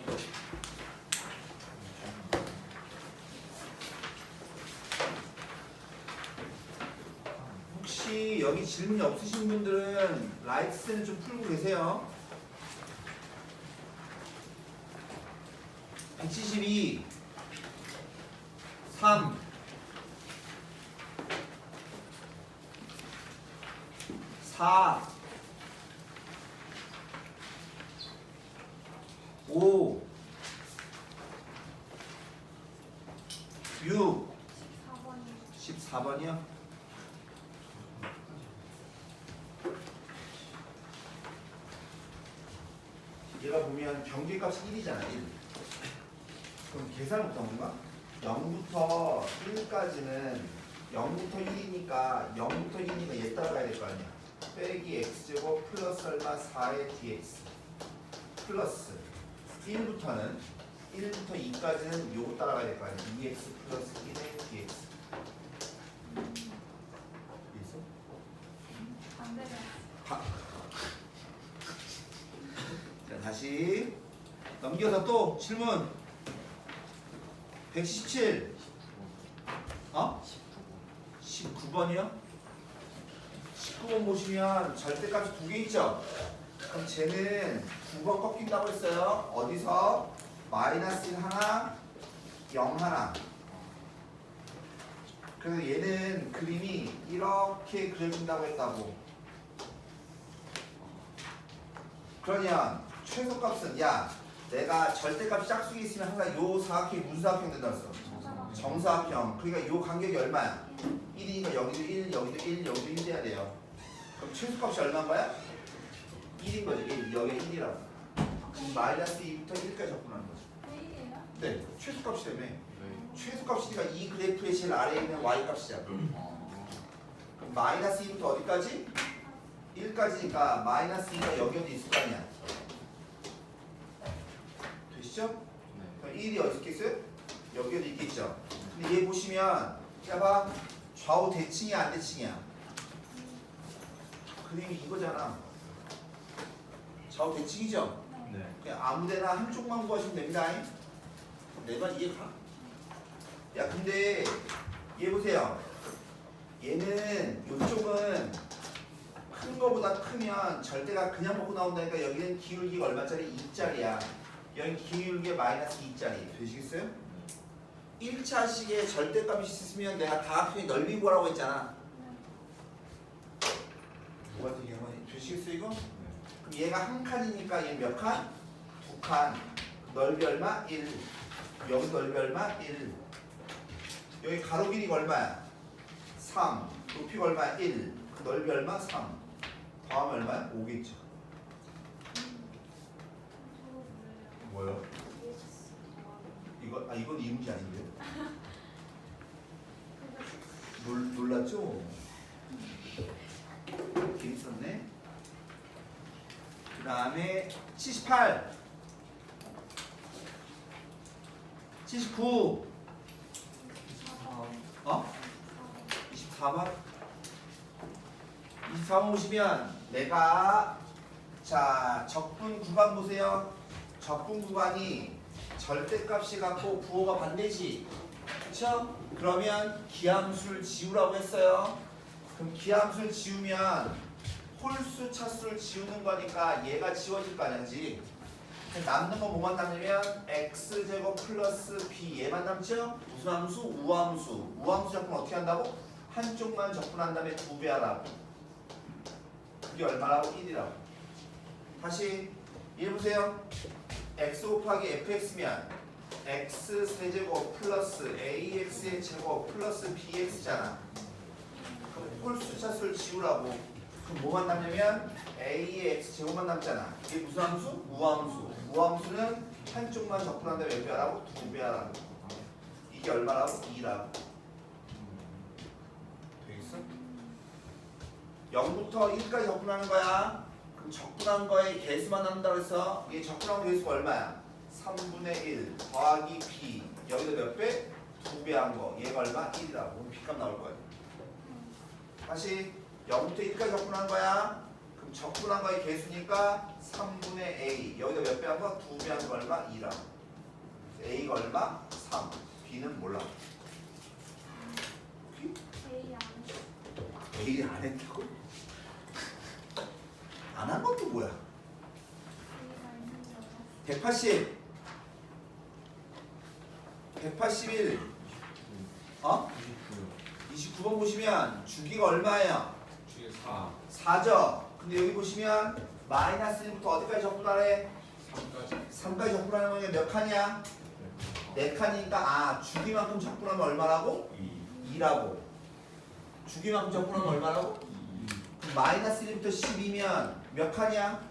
S1: 혹시 여기 질문이 없으신 분들은 라이트스는 좀 풀고 계세요. 172 3 4 5 6
S4: 14번이요.
S1: 14번이요? 얘가 보면 경계값이 1이잖아. 1. 그럼 계산을 못하는가? 0부터 1까지는 0부터 1이니까 0부터 1이니까 얘 따라가야 될 거 아니야. 빼기 x제곱 플러스 얼마 4의 dx 플러스 1부터는 1부터 2까지는 요거 따라가야 될 거 아니야. 2x 플러스 1의 dx. 있어?
S4: 반대로.
S1: 자, 다시 넘겨서 또 질문 117 어? 19번이요? 19번 보시면 절대값이 2개 있죠? 그럼 쟤는 9번 꺾인다고 했어요. 어디서? 마이너스 1 하나 0 하나. 그래서 얘는 그림이 이렇게 그려진다고 했다고. 그러면 최소값은 야 내가 절대값이 짝수에 있으면 항상 요 사각형이 무슨 사각형 된다 했어? 정사각형. 그러니까 요 간격이 얼마야? 1이니까 여기도 1, 여기도 1, 여기도 1 돼야 돼요. 그럼 최소값이 얼마인 거야? 1인 거죠. 1. 여기 1이라고. 그럼 마이너스 2부터 1까지 접근하는 거죠.
S4: 내일이에요?
S1: 네. 최소값이 때문에.
S5: 네.
S1: 최소값이니까 이 그래프의 제일 아래에 있는 y값이잖아. 그럼 마이너스 2부터 어디까지? 1까지니까 마이너스 2가 여기 어디 있을 거 아니야. 되시죠?
S5: 네.
S1: 그럼 1이 어디 있겠어요? 여기 어디 있겠죠? 근데 얘 보시면 봐봐 좌우 대칭이야 안 대칭이야? 그림이 이거잖아. 좌우 대칭이죠?
S5: 네.
S1: 그냥 아무데나 한쪽만 구하시면 됩니다. 내 말 이해가? 야 근데 얘 보세요. 얘는 이쪽은 큰 거보다 크면 절대가 그냥 먹고 나온다니까 여기는 기울기가 얼마짜리? 2짜리야. 여기 기울기 마이너스 2짜리. 되시겠어요? 1차식에 절대값이 있으면 내가 다각형의 넓이 구하라고 했잖아. 뭐가 되게 한번 되시겠어요 이거?
S5: 네.
S1: 그럼 얘가 한 칸이니까 얘 몇 칸? 2칸. 넓이 얼마? 1. 여기 넓이 얼마? 1. 여기 가로 길이가 얼마야? 3. 높이가 얼마야? 1. 그 넓이 얼마? 3. 더하면 얼마야? 5겠죠. 뭐요? 이건 이 문제 아닌데요? 놀랐죠? 재밌었네. 그 다음에 78 79 어? 24번 24번 보시면 내가 자 적분 구간 보세요. 적분 구간이 절대값이 같고 부호가 반대지. 그쵸? 그러면 기함수를 지우라고 했어요. 그럼 기함수를 지우면 홀수 차수를 지우는 거니까 얘가 지워질 거 아니지. 남는 건 뭐만 남으면 x제곱 플러스 b 얘만 남죠? 무슨 함수? 우함수. 우함수 적분 어떻게 한다고? 한쪽만 적분한 다음에 2배 하라고. 그게 얼마라고? 1이라고. 다시 얘 보세요. x 곱하기 fx면 x 세제곱 플러스 ax의 제곱 플러스 bx잖아. 그럼 홀수 차수를 지우라고. 그럼 뭐만 남냐면 a의 x 제곱만 남잖아. 이게 무슨 함수? 우함수. 우함수는 한쪽만 적분한 다음에 몇 배 하라고? 2배 하라고. 이게 얼마라고? 2라고. 되겠어? 0부터 1까지 적분하는 거야. 그럼 적분한 거의 개수만 남는다 그래서 이게 적분한 개수가 얼마야? 3분의 1 더하기 b 여기다 몇 배? 2배 한 거. 얘가 얼마? 1이다. 그럼 b값 나올 거야. 다시 0부터 1까지 적분한 거야. 그럼 적분한 거의 개수니까 3분의 a 여기다 몇 배 한 거? 2배 한 거 얼마? 2라. a가 얼마? 3. b는 몰라.
S4: A 안
S1: a 안 했다고? 안 한 것도 뭐야?
S4: A가 있는지 알았어.
S1: 180 181 어? 29번 보시면 주기가 얼마예요?
S5: 주에 4
S1: 4죠. 근데 여기 보시면 마이너스 1부터 어디까지 적분하래?
S3: 3까지
S1: 3까지 적분하는 게 몇 칸이야? 4칸이니까 아 주기만큼 적분하면 얼마라고? 2라고. 주기만큼 적분하면 얼마라고? 그럼 마이너스 1부터 12면 몇 칸이야?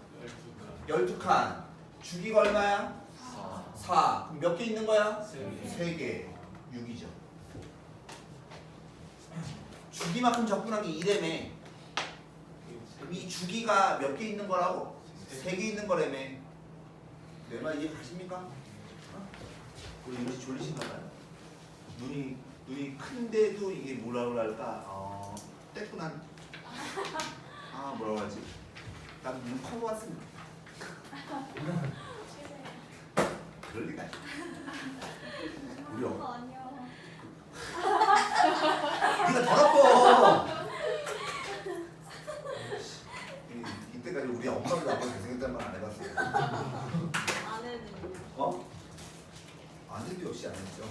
S3: 12칸
S1: 12칸. 주기가 얼마야? 4. 그럼 몇 개 있는 거야?
S3: 3개
S1: 3개. 6이죠. 주기만큼 적분한 게 2라며. 그럼 이 주기가 몇 개 있는 거라고? 3개 있는 거라며. 내 말 이해 가십니까? 어? 우리 임시 졸리신가 봐요. 눈이 큰데도 이게 뭐라 그럴까? 떼꾸난. 뭐라고 하지? 난 눈 커버 왔습니다. 그럴 리가. 우리
S4: 아니야.
S1: 네가 더럽고. 이때까지 우리 엄마도 아빠도 잘생겼다는 말 안 해봤어요.
S2: 아내는요?
S1: 어? 아내도 역시 안 했죠.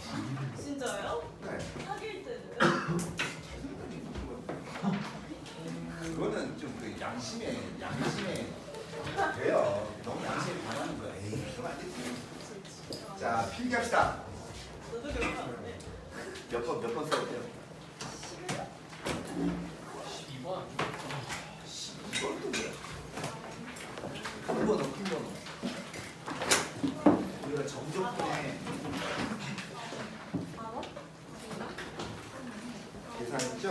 S2: 진짜요?
S1: 네.
S2: 사귈 때는?
S1: 잘생겼다는 얘기 그거는 좀 그 양심에 돼요. 너무 양심에 반하는 거야. 에이, 그러면 안 되지. 자, 필기합시다.
S2: 너도 그런 거 안 해?
S1: 몇 번 써볼게요.
S3: 12번
S1: 이건 또 뭐야? 큰 번호, 큰 번호. 우리가 정적분에
S4: 알아?
S1: 계산했죠?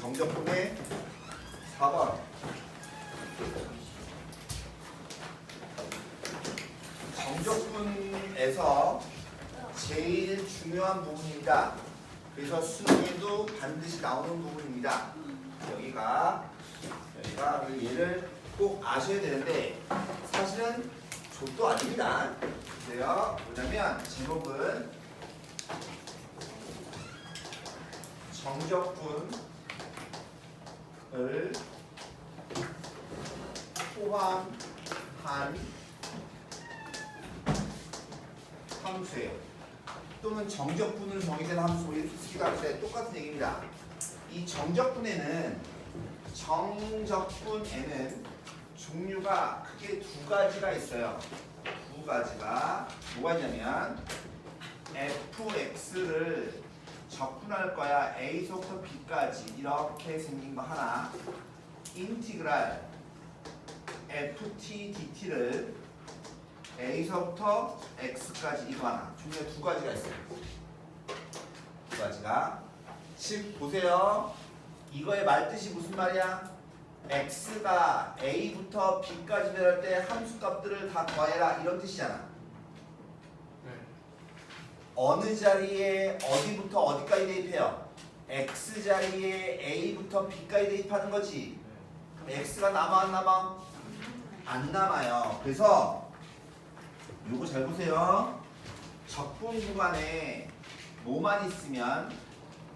S1: 정적분에 4번. 정적분에서 제일 중요한 부분입니다. 그래서 수능에도 반드시 나오는 부분입니다. 여기가 얘를 꼭 아셔야 되는데 사실은 족도 아닙니다. 그래요. 뭐냐면 제목은 정적분을 포함한 함수예요. 또는 정적분을 정의된 함수 이렇게 쓰기도 하는데 똑같은 얘기입니다. 이 정적분에는 종류가 크게 두 가지가 있어요. 두 가지가 뭐가 있냐면 fx를 적분할 거야 a서부터 b까지 이렇게 생긴 거 하나, 인티그랄 ft dt를 a서부터 x까지 이거 하나. 종류가 두 가지가 있어요. 두 가지가. 즉 보세요. 이거의 말뜻이 무슨 말이야? x가 a부터 b까지 배울 때 함수값들을 다 더해라 이런 뜻이잖아.
S3: 네
S1: 어느 자리에 어디부터 어디까지 대입해요? x 자리에 a부터 b까지 대입하는 거지. 그럼 x가 남아 안 남아? 안 남아요. 그래서 요거 잘 보세요. 적분 구간에 뭐만 있으면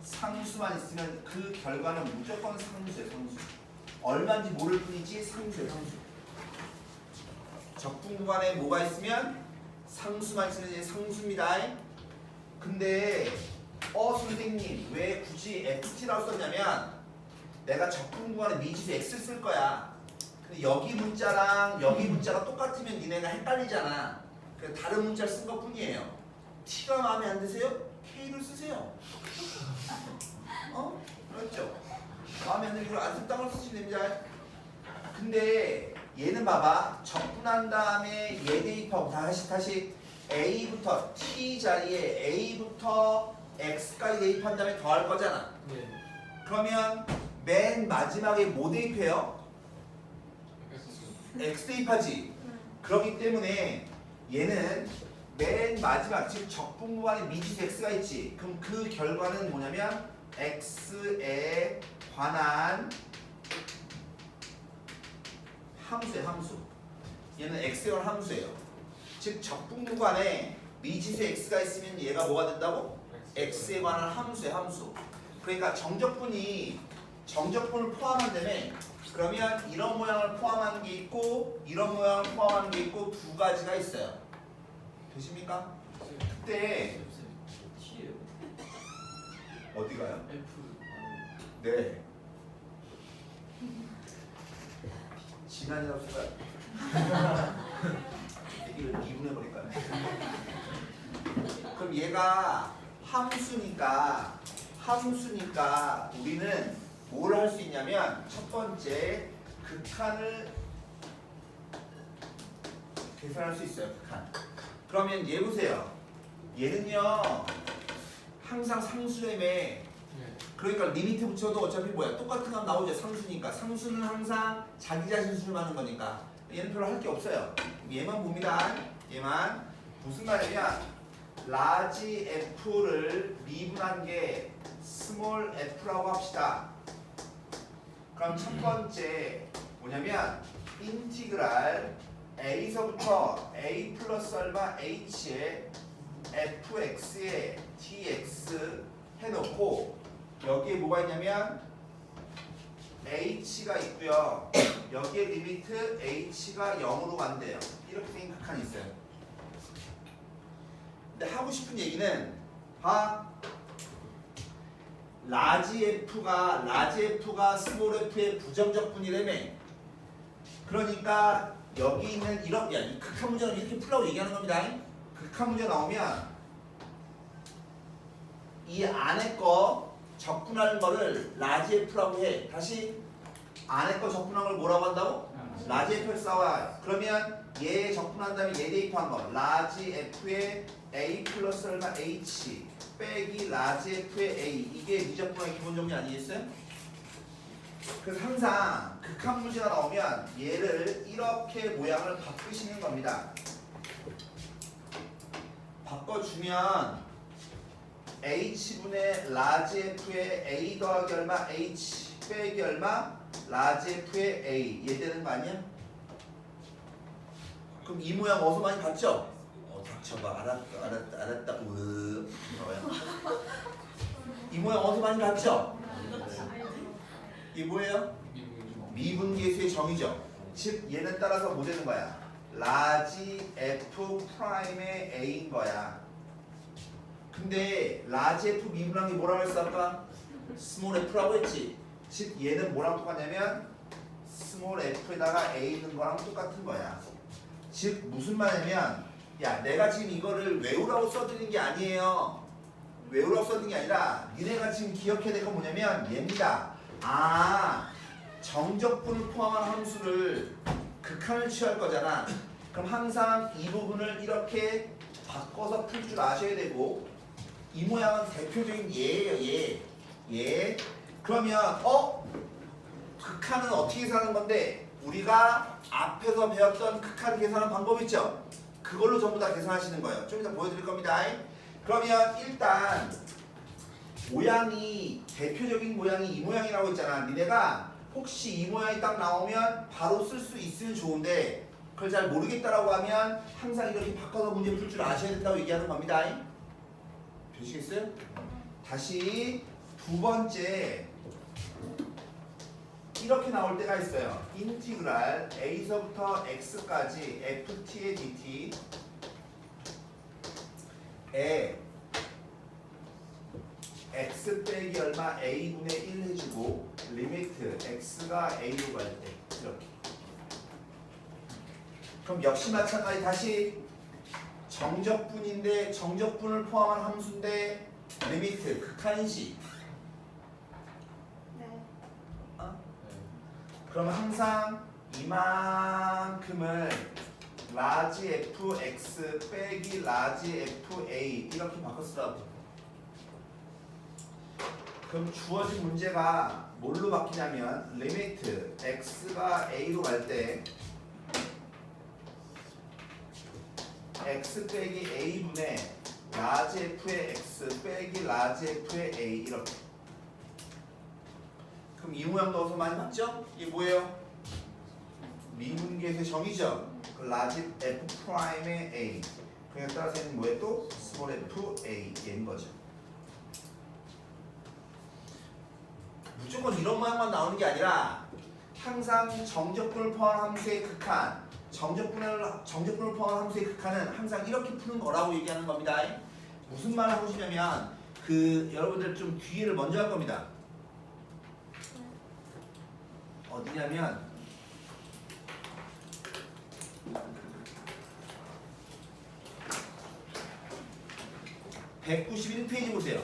S1: 상수만 있으면 그 결과는 무조건 상수예요. 상수. 얼마인지 모를 뿐이지 상수예요. 상수. 적분 구간에 뭐가 있으면 상수만 있으면 이제 상수입니다. 근데 선생님 왜 굳이 ft라고 썼냐면 내가 적분 구간에 미지수 x를 쓸 거야. 근데 여기 문자랑 여기 문자가 똑같으면 니네가 헷갈리잖아. 그래서 다른 문자를 쓴 것 뿐이에요. t가 마음에 안 드세요? k를 쓰세요. 그렇죠? 마음에 안 들고 안 쓴다고 쓰시면 됩니다. 근데 얘는 봐봐. 적분한 다음에 얘 대입하고 다시 a부터 t 자리에 a부터 x까지 대입한 다음에 더할 거잖아.
S3: 네.
S1: 그러면 맨 마지막에 뭐 대입해요? x 대입하지. 그렇기 때문에 얘는 맨 마지막 즉 적분구간에 미지수 x가 있지. 그럼 그 결과는 뭐냐면 x에 관한 함수예요. 함수. 얘는 x에 관한 함수예요. 즉 적분구간에 미지수 x가 있으면 얘가 뭐가 된다고? x에 관한 함수예요. 함수. 그러니까 정적분을 포함한다며. 그러면 이런 모양을 포함한 게 있고 이런 모양을 포함한 게 있고 두 가지가 있어요. 되십니까? 그때
S5: T예요.
S1: 어디 가요?
S3: F
S1: 네. 지난이라고 쓸까요? 얘기를 미분해버릴까요? 그럼 얘가 함수니까 우리는 뭘 할 수 있냐면 첫 번째 극한을 계산할 수 있어요. 극한. 그러면 얘 보세요. 얘는요 항상 상수라며.
S3: 네.
S1: 그러니까 리미트 붙여도 어차피 뭐야 똑같은 값 나오죠. 상수니까. 상수는 항상 자기 자신 수렴하는 거니까 얘는 별로 할 게 없어요. 얘만 봅니다. 얘만 무슨 말이냐 라지 f를 미분한 게 스몰 f라고 합시다. 그럼 첫 번째 뭐냐면 인티그랄 a서부터 a 플러스 얼마 h에 fx에 dx 해놓고 여기에 뭐가 있냐면 h가 있고요. 여기에 리미트 h가 0으로 간대요. 이렇게 생긴 극한이 있어요. 근데 하고 싶은 얘기는 라지 f가 스몰 f의 부정적 분이라며. 그러니까 여기 있는 이 극한 문제는 이렇게 풀라고 얘기하는 겁니다. 극한 문제 나오면 이 안에 거 적분하는 거를 라지 f라고 해. 다시 안에 거 적분한 걸 뭐라고 한다고? 라지 f를 써와. 그러면 얘 적분한 다음에 얘 대입한 거 라지 f의 a 플러스 얼마 h 빼기 라지 f의 a 이게 미적분의 기본 정리 아니겠어요? 그래서 항상 극한 문제가 나오면 얘를 이렇게 모양을 바꾸시는 겁니다. 바꿔주면 h분의 라지 f의 a 더하기 얼마 h 빼기 얼마 라지 f의 a 얘 되는 거 아니야? 그럼 이 모양 어디서 많이 봤죠? 닥쳐봐. 알았다 으 이 모양 어디서 많이 봤죠? 이 뭐예요? 미분계수의 정의죠. 즉 얘는 따라서 뭐 되는 거야? 라지 f 프라임의 a인 거야. 근데 라지 f 미분한 게 뭐라고 했어 아까? 스몰 f라고 했지. 즉 얘는 뭐랑 똑같냐면 스몰 f에다가 a 있는 거랑 똑같은 거야. 즉 무슨 말이냐면 야 내가 지금 이거를 외우라고 써드린 게 아니에요. 외우라고 써드린 게 아니라 니네가 지금 기억해야 될 건 뭐냐면 얘입니다. 정적분을 포함한 함수를 극한을 취할 거잖아. 그럼 항상 이 부분을 이렇게 바꿔서 풀 줄 아셔야 되고 이 모양은 대표적인 얘예요. 얘. 그러면 극한은 어떻게 계산하는 건데 우리가 앞에서 배웠던 극한 계산하는 방법 있죠? 그걸로 전부 다 계산하시는 거예요. 좀 이따 보여드릴 겁니다. 그러면 일단 모양이 대표적인 모양이 이 모양이라고 했잖아. 니네가 혹시 이 모양이 딱 나오면 바로 쓸 수 있으면 좋은데 그걸 잘 모르겠다라고 하면 항상 이렇게 바꿔서 문제 풀 줄 아셔야 된다고 얘기하는 겁니다. 되시겠어요? 다시 두 번째 이렇게 나올 때가 있어요. 인티그랄 a서부터 x까지 ft의 dt에 x 빼기 얼마 a분의 1 해주고 리미트 x가 a로 갈 때 이렇게. 그럼 역시 마찬가지 다시 정적분인데 정적분을 포함한 함수인데 리미트 극한식.
S4: 네.
S1: 그럼 항상 이만큼을 라지 fx 빼기 라지 fa 이렇게 바꿔 쓰라고. 그럼 주어진 문제가 뭘로 바뀌냐면 리미트 x가 a로 갈 때 x 빼기 a분의 라지 f의 x 빼기 라지 f의 a 이렇게. 그럼 이 모양 넣어서 많이 봤죠? 이게 뭐예요? 미분계수의 정의죠? 그 라지 f 프라임의 a. 그에 따라서 얘는 뭐예요? 또 스몰 f a 얘인 거죠. 무조건 이런 모양만 나오는 게 아니라 항상 정적분을 포함한 함수의 극한, 정적분을 포함한 함수의 극한은 항상 이렇게 푸는 거라고 얘기하는 겁니다. 무슨 말을 하고 싶냐면 여러분들 좀 뒤를 먼저 할 겁니다. 어디냐면 191페이지 보세요.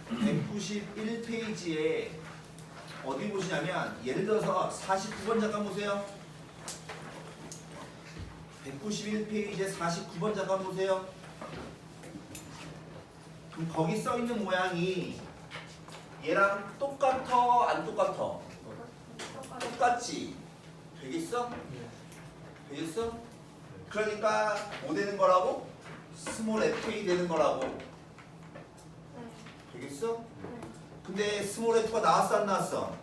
S1: 191페이지에 어디 보시냐면 예를 들어서 49번 잠깐 보세요. 191페이지에 49번 잠깐 보세요. 그럼 거기 써 있는 모양이 얘랑 똑같아 안 똑같아? 똑같지? 되겠어? 되겠어? 그러니까 뭐 되는 거라고? 스몰 FA 되는 거라고. 되겠어? 근데 스몰 F가 나왔어 안 나왔어?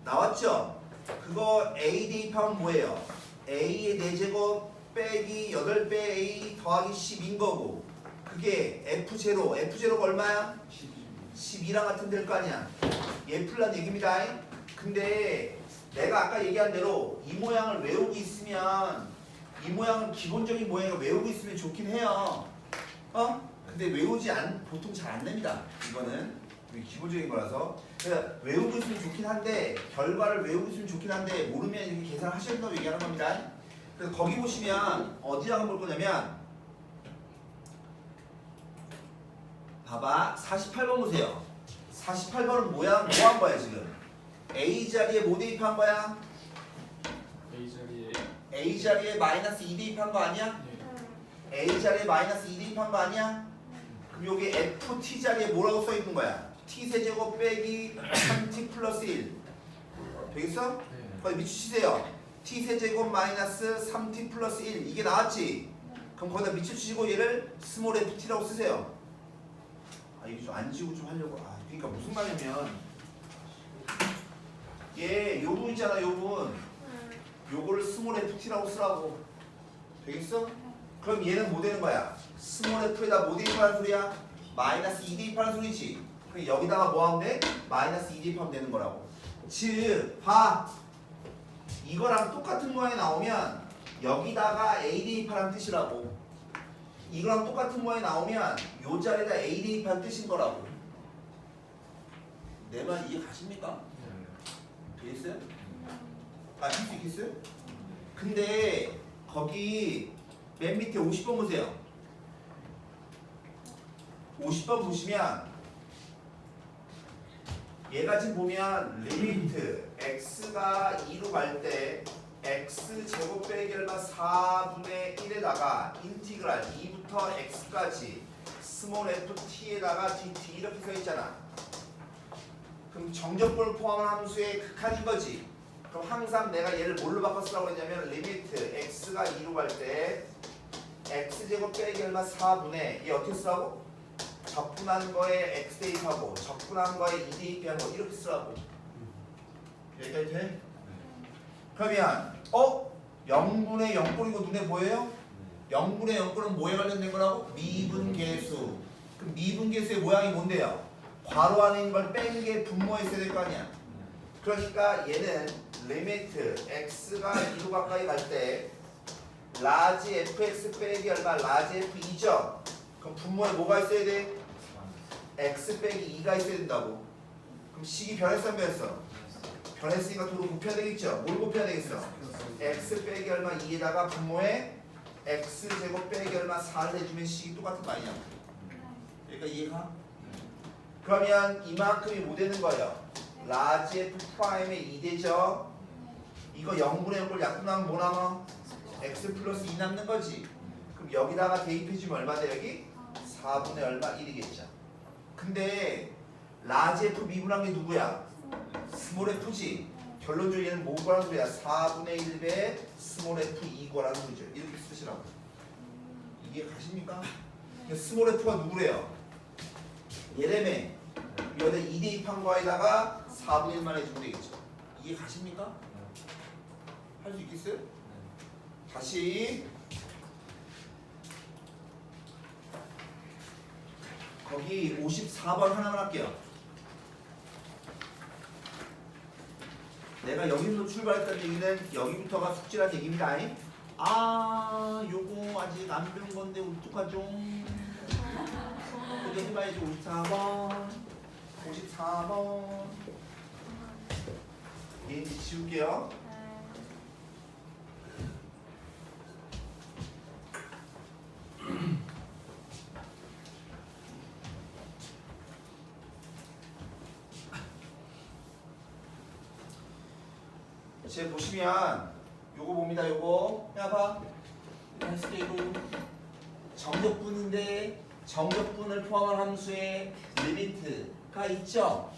S1: 나왔죠? 그거 A 대입하면 뭐예요? A의 4제곱 빼기 8배 A 더하기 10인 거고 그게 F0, F0가 얼마야? 12랑 같은 데일 거 아니야? 얘 풀란 얘기입니다. 근데 내가 아까 얘기한 대로 이 모양을 외우고 있으면 이 모양은 기본적인 모양을 외우고 있으면 좋긴 해요. 근데 보통 잘 안 냅니다. 이거는 기본적인 거라서 그러니까 외우고 있으면 좋긴 한데 결과를 외우고 있으면 좋긴 한데 모르면 이렇게 계산을 하셔야 된다고 얘기하는 겁니다. 그래서 거기 보시면 어디다가 볼 거냐면 봐봐 48번 보세요. 48번은 뭐 한 거야 지금? A 자리에 뭐 대입한 거야? A 자리에 마이너스 2 대입한 거 아니야? A 자리에 마이너스 2 대입한 거 아니야? 그럼 여기 FT 자리에 뭐라고 써 있는 거야? T 세제곱 빼기 3T 플러스 1 되겠어? 거기 밑주치세요. T 세제곱 마이너스 3T 플러스 1 이게 나왔지? 그럼 거기다 밑주치시고 얘를 스몰 FT라고 쓰세요. 이거 좀 안 지우고 좀 하려고. 그러니까 무슨 말이냐면 얘 요분 있잖아 요분 요거를 스몰 FT라고 쓰라고. 되겠어? 그럼 얘는 뭐 되는 거야? 스몰 F에다 뭐 대입하는 소리야? 마이너스 2 대입하는 소리지. 그럼 여기다가 뭐 하면 돼? 마이너스 2 대입하면 되는 거라고. 즉 봐 이거랑 똑같은 모양이 나오면 여기다가 A 대입하라는 뜻이라고. 이거랑 똑같은 모양이 나오면 요 자리에다 A 대입하는 뜻인 거라고. 내 말 이해 가십니까? 되겠어요? 할 수 있겠어요? 근데 거기 맨 밑에 50번 보세요. 50번 보시면 얘가 지금 보면 리미트 x가 2로 갈 때 x 제곱 빼기 얼마 4분의 1에다가 인티그랄 2부터 x까지 스몰 ft에다가 dt 이렇게 써 있잖아. 그럼 정적분을 포함한 함수의 극한인 거지. 그럼 항상 내가 얘를 뭘로 바꿔 쓰라고 했냐면 리미트 x가 2로 갈 때 x제곱 빼기 얼마 4분의 얘 어떻게 쓰라고? 적분한 거에 x 대입하고 적분한 거에 2 대입한 거 이렇게 쓰라고. 여기까지 돼? 그러면 0분의 0꼴이고 눈에 보여요? 0분의 0꼴은 뭐에 관련된 거라고? 미분계수. 그럼 미분계수의 모양이 뭔데요? 괄호 안에 있는 걸 뺀 게 분모에 있어야 될 거 아니야. 그러니까 얘는 리미트 x가 2로 가까이 갈 때 라지 fx 빼기 얼마? 라지 f2죠? 그럼 분모에 뭐가 있어야 돼? x 빼기 2가 있어야 된다고. 그럼 식이 변했어 안 변했어? 변했으니까 도로 곱해야 되겠죠? 뭘 곱해야 되겠어? x 빼기 얼마 2에다가 분모에 x 제곱 빼기 얼마 4를 해주면 식이 똑같은 거 아니야? 그러니까 이해가? 그러면 이만큼이 뭐 되는 거예요? 라지 f 프라임의 2 되죠? 이거 0분의 0을 약분하면 뭐 남아? x 플러스 2 남는 거지. 그럼 여기다가 대입해주면 얼마 돼 여기? 4분의 얼마 1이겠죠. 근데 라지 f 미분한 게 누구야? 스몰 f지. 결론적으로 얘는 뭐라는 소리야? 4분의 1배 스몰 f 2거라는 소리죠. 이렇게 쓰시라고. 이게 가십니까? 근데 스몰 f가 누구래요? 얘래매. 여기다 2 대입한 거에다가 4분의 1만 해주면 되겠죠. 이게 가십니까? 할 수 있겠어요? 다시 거기 54번 하나만 할게요. 내가 여기서 출발했던 얘기는 여기부터가 숙제란 얘기입니다. 아, 요거 아직 안 배운 건데 어떡하죠? 그게 해봐야지. 54번 54번 얘 이제 지울게요. 제 보시면 요거 봅니다. 요거 해봐. 이거 정적분인데 정적분을 포함한 함수에 리미트가 있죠.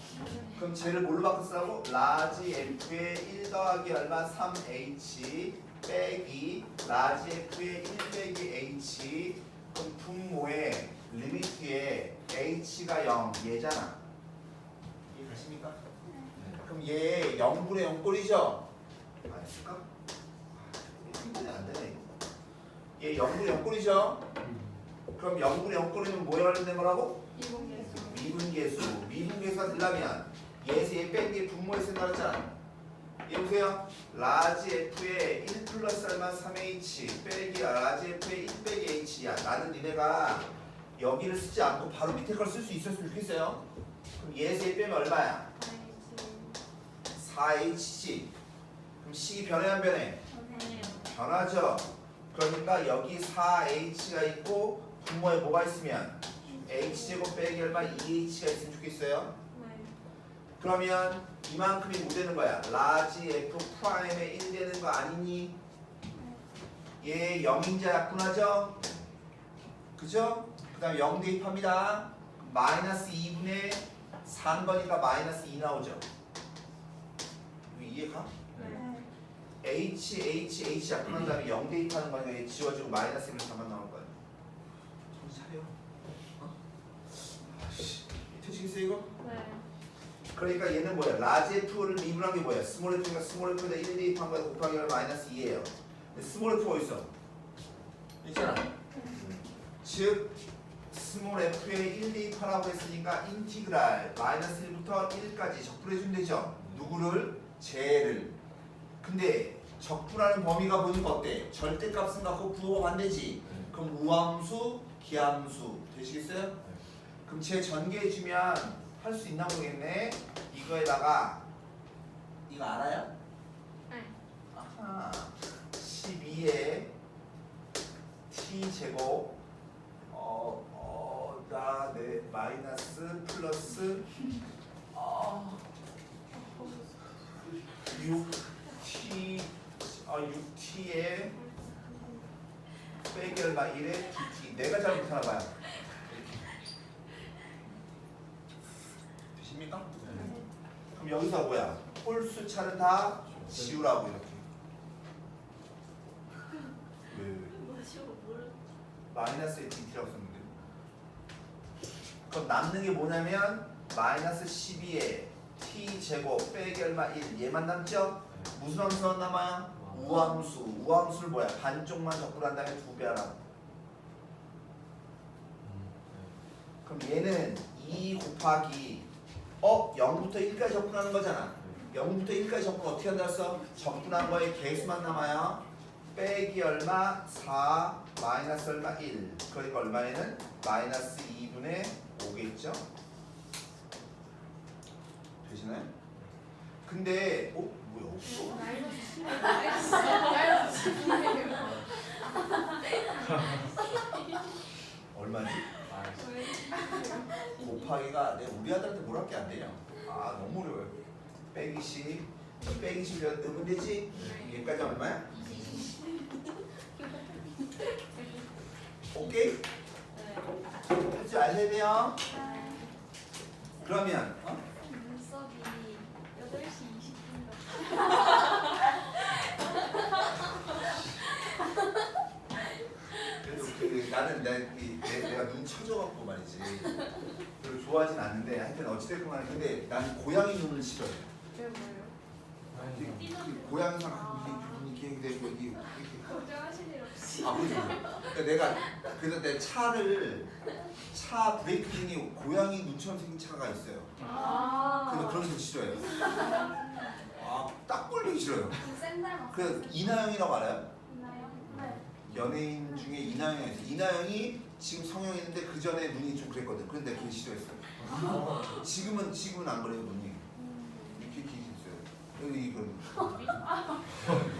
S1: 그럼 쟤를 뭘로 바꿨으라고? 라지 f의 1 더하기 얼마 3h 빼기 라지 f의 1 빼기 h. 그럼 분모의 리미트에 h가 0 얘잖아. 이해 가십니까? 그럼 얘 0분의 0꼴이죠? 알았을까? 안 되네. 얘 0분의 0꼴이죠? 그럼 0분의 0꼴이면 뭐에 관련된 거라고? 미분계수. 미분계수가 되려면 얘에서 얘 뺀 게 분모에 쓴다 그랬잖아. 얘 보세요. 라지 f의 1 플러스 얼마 3h 빼기 라지 f의 1 빼기 h야. 나는 니네가 여기를 쓰지 않고 바로 밑에 걸 쓸 수 있었으면 좋겠어요. 그럼 얘에서 얘 빼면 얼마야? 4h지. 그럼 식이 변해 안 변해? 변하죠. 그러니까 여기 4h가 있고 분모에 뭐가 있으면 h제곱 빼기 얼마 2h가 있으면 좋겠어요. 그러면 이만큼이 뭐 되는 거야? 라지 f 프라임에 1 되는 거 아니니? 얘 0인자 약분하죠? 그죠? 그 다음에 0 대입합니다. 마이너스 2분의 4는 거니까 마이너스 2 나오죠. 이해가? h 약분한 다음에 0 대입하는 거니까 얘 지워지고 마이너스 1을 4만 나올 거야. 정신 차려. 아씨, 되시겠어요 이거? 그러니까 얘는 뭐야? 라지 f를 미분한 게 뭐야? 스몰 f니까 스몰 f에다 1 대입한 거에 곱하기 하면 마이너스 2예요. 근데 스몰 f 어디 있어? 있잖아. 즉 스몰 f에 1 대입하라고 했으니까 인티그랄 마이너스 1부터 1까지 적분해주면 되죠. 누구를? 쟤를. 근데 적분하는 범위가 보니까 어때? 절대값은 갖고 부호가 반대지. 그럼 우함수, 기함수 되시겠어요? 그럼 쟤 전개해주면 할 수 있나 모르겠네. 이거에다가 이거 알아요?
S4: 네.
S1: 아하. 12에 t 제곱 네 마이너스 플러스 6t에 빼기 얼마 1에 2t. 내가 잘못하나 봐요. 되십니까? 그럼 여기서 뭐야? 홀수 차는 다 지우라고 이렇게. 왜? 마이너스에 dt라고 썼는데. 그럼 남는 게 뭐냐면 마이너스 12에 t 제곱 빼기 얼마 1 얘만 남죠? 무슨 함수만 남아요? 우함수. 우함수를 뭐야? 반쪽만 적분한 다음에 2배 하라고. 그럼 얘는 2 곱하기 0부터 1까지 적분하는 거잖아. 0부터 1까지 적분 어떻게 한다 했어? 적분한 거에 개수만 남아요. 빼기 얼마? 4 마이너스 얼마? 1. 그러니까 얼마에는? 마이너스 2분의 5겠죠? 되시나요? 근데 뭐야 없어? 얼마지? 곱하기가 내가 우리 아들한테 뭘 할게 안 되냐? 아 너무 어려워요. 빼기 10 빼기 10 넣으면 되지? 얘까지 얼마야? 오케이? 할 줄 아셔야 돼요. 그러면
S4: 눈썹이 8시 20분
S1: 되는데 하여튼 어찌됐건 간에 근데 난 고양이 눈을 싫어해.
S4: 그게 뭐예요?
S1: 이게 고양이상 이렇게 되고 이게
S4: 걱정하실 일 없이.
S1: 아 그죠. 그러니까 내가 그래서 내 차 브레이크 중에 고양이 눈처럼 생긴 차가 있어요. 그래서 그런 거 싫어해요. 딱 걸리기 싫어요.
S4: 샌들
S1: 그 이나영이라고 알아요?
S4: 있나요? 네.
S1: 연예인 중에 이나영이 있어요. 이나영이 지금 성형했는데 그 전에 눈이 좀 그랬거든. 그런데 걔 싫어했어요. 지금은 안 그래요 눈이. 이렇게 있어요. 여기 이건.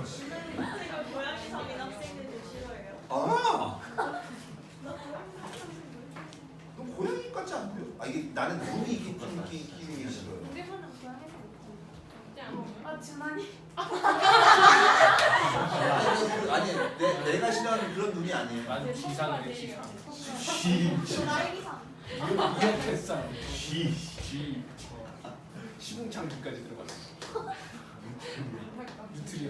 S2: 제가 고양이 성인 학생들도 싫어해요.
S1: 너 고양이 같지 않고요? 이게 나는 눈이 이렇게 끼는 게 싫어요.
S4: 우리 분은 고양이에서 있죠. 주머니.
S1: 아니 내가 싫어하는 그런 눈이 아니에요.
S3: 난 지상이네 지상.
S4: 나이기상.
S3: 이어패스상. G. 시궁창기까지 들어갔어. 뉴트리아.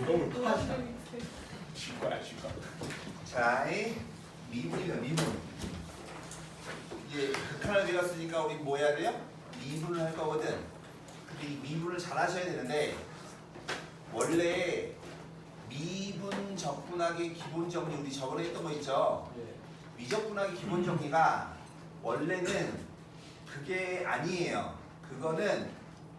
S3: 너무 쥐과야.
S1: 자, 미분이다 미분. 이제 극한을 배웠으니까 우리 뭐 해야 돼요? 미분을 할 거거든. 근데 이 미분을 잘 하셔야 되는데 원래 미분 적분하기 기본 정리 우리 저번에 했던 거 있죠? 미적분하기 기본 정리가 원래는 그게 아니에요. 그거는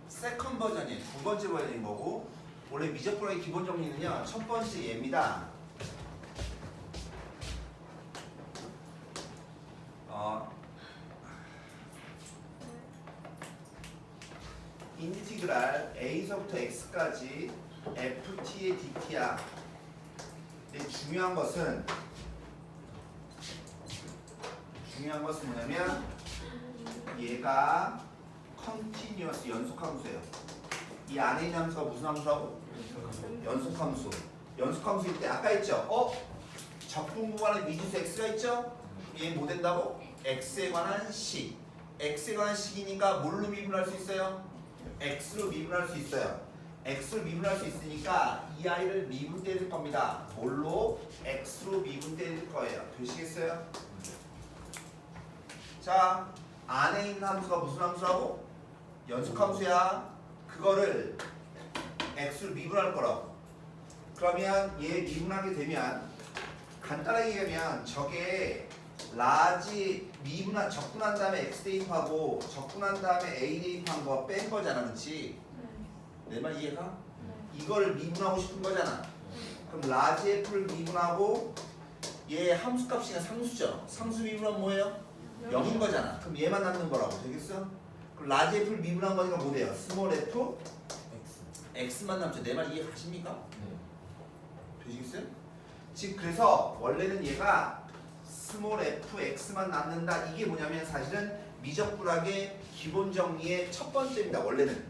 S1: 세컨 버전이에요. 두 번째 버전인 거고 원래 미적분하기 기본 정리는요. 첫 번째 얘입니다. 인티그랄 a서부터 x까지 ft의 dt야. 근데 중요한 것은 뭐냐면 얘가 컨티뉴어스 연속함수예요. 이 안에 있는 함수가 무슨 함수라고? 연속함수. 연속함수일 때 아까 했죠? 적분 구간에 미지수 x가 있죠? 얘는 뭐 된다고? x에 관한 식. x에 관한 식이니까 뭘로 미분할 수 있어요? x로 미분할 수 있어요. x로 미분할 수 있으니까 이 아이를 미분 때릴 겁니다. 뭘로? x로 미분 때릴 거예요. 되시겠어요? 자, 안에 있는 함수가 무슨 함수라고? 연속함수야. 그거를 x로 미분할 거라고. 그러면 얘 미분하게 되면 간단하게 얘기하면 저게 라지 미분한 적분한 다음에 x 대입하고 적분한 다음에 a 대입한 거 뺀 거잖아, 그렇지? 내 말 이해가? 이걸 미분하고 싶은 거잖아. 그럼 라지 f를 미분하고 얘 함수값이 그냥 상수죠. 상수 미분하면 뭐예요? 0인 거잖아. 그럼 얘만 남는 거라고 되겠어? 그럼 라지 f를 미분한 거니까 뭐 돼요? 스몰 f x만 남죠. 내 말 이해 가십니까? 되시겠어요? 즉 그래서 원래는 얘가 스몰 f x만 남는다. 이게 뭐냐면 사실은 미적분학의 기본 정리의 첫 번째입니다. 원래는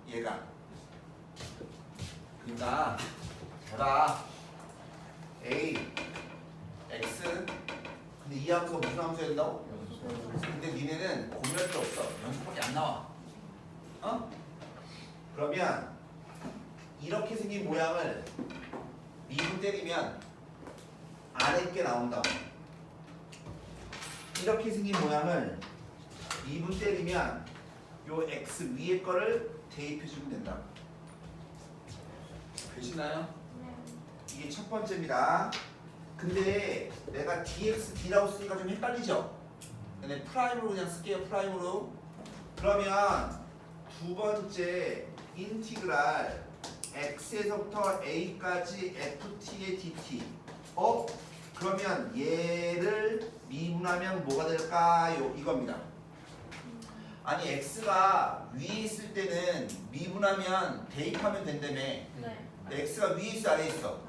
S1: 얘가. 그러니까 제가 a x 근데 이 함수가 무슨 함수야 된다고? 근데 니네는 고민할 게 없어. 연속밖에 안 나와. 그러면 이렇게 생긴 모양을 미분 때리면 아래 게 나온다. 이렇게 생긴 모양을 미분 때리면 요 x 위에 거를 대입해 주면 된다. 되시나요? 이게 첫 번째입니다. 근데 내가 dx, d라고 쓰니까 좀 헷갈리죠? 근데 프라임으로 그냥 쓸게요. 프라임으로. 그러면 두 번째 인티그랄 x에서부터 a까지 ft의 dt. 그러면 얘를 미분하면 뭐가 될까요? 이겁니다. 아니 x가 위에 있을 때는 미분하면 대입하면 된다며. x가 위에 있어 아래에 있어?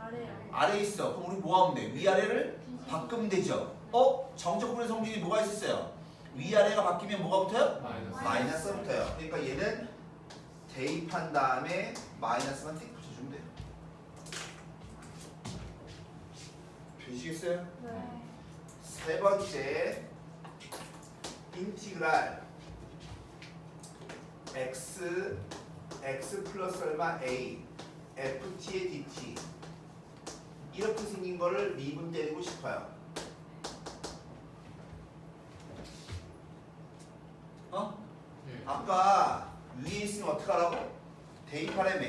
S1: 아래에 있어. 그럼 우리 뭐 하면 돼? 위아래를 바꾸면 되죠. 정적분의 성질이 뭐가 있었어요? 위아래가 바뀌면 뭐가 붙어요? 마이너스가 붙어요. 그러니까 얘는 대입한 다음에 마이너스만 띡 붙여주면 돼요. 되시겠어요? 세 번째 인티그랄 x 플러스 얼마 a ft의 dt 이렇게 생긴 거를 미분 때리고 싶어요. 아까 위에 있으면 어떡하라고? 대입하라며.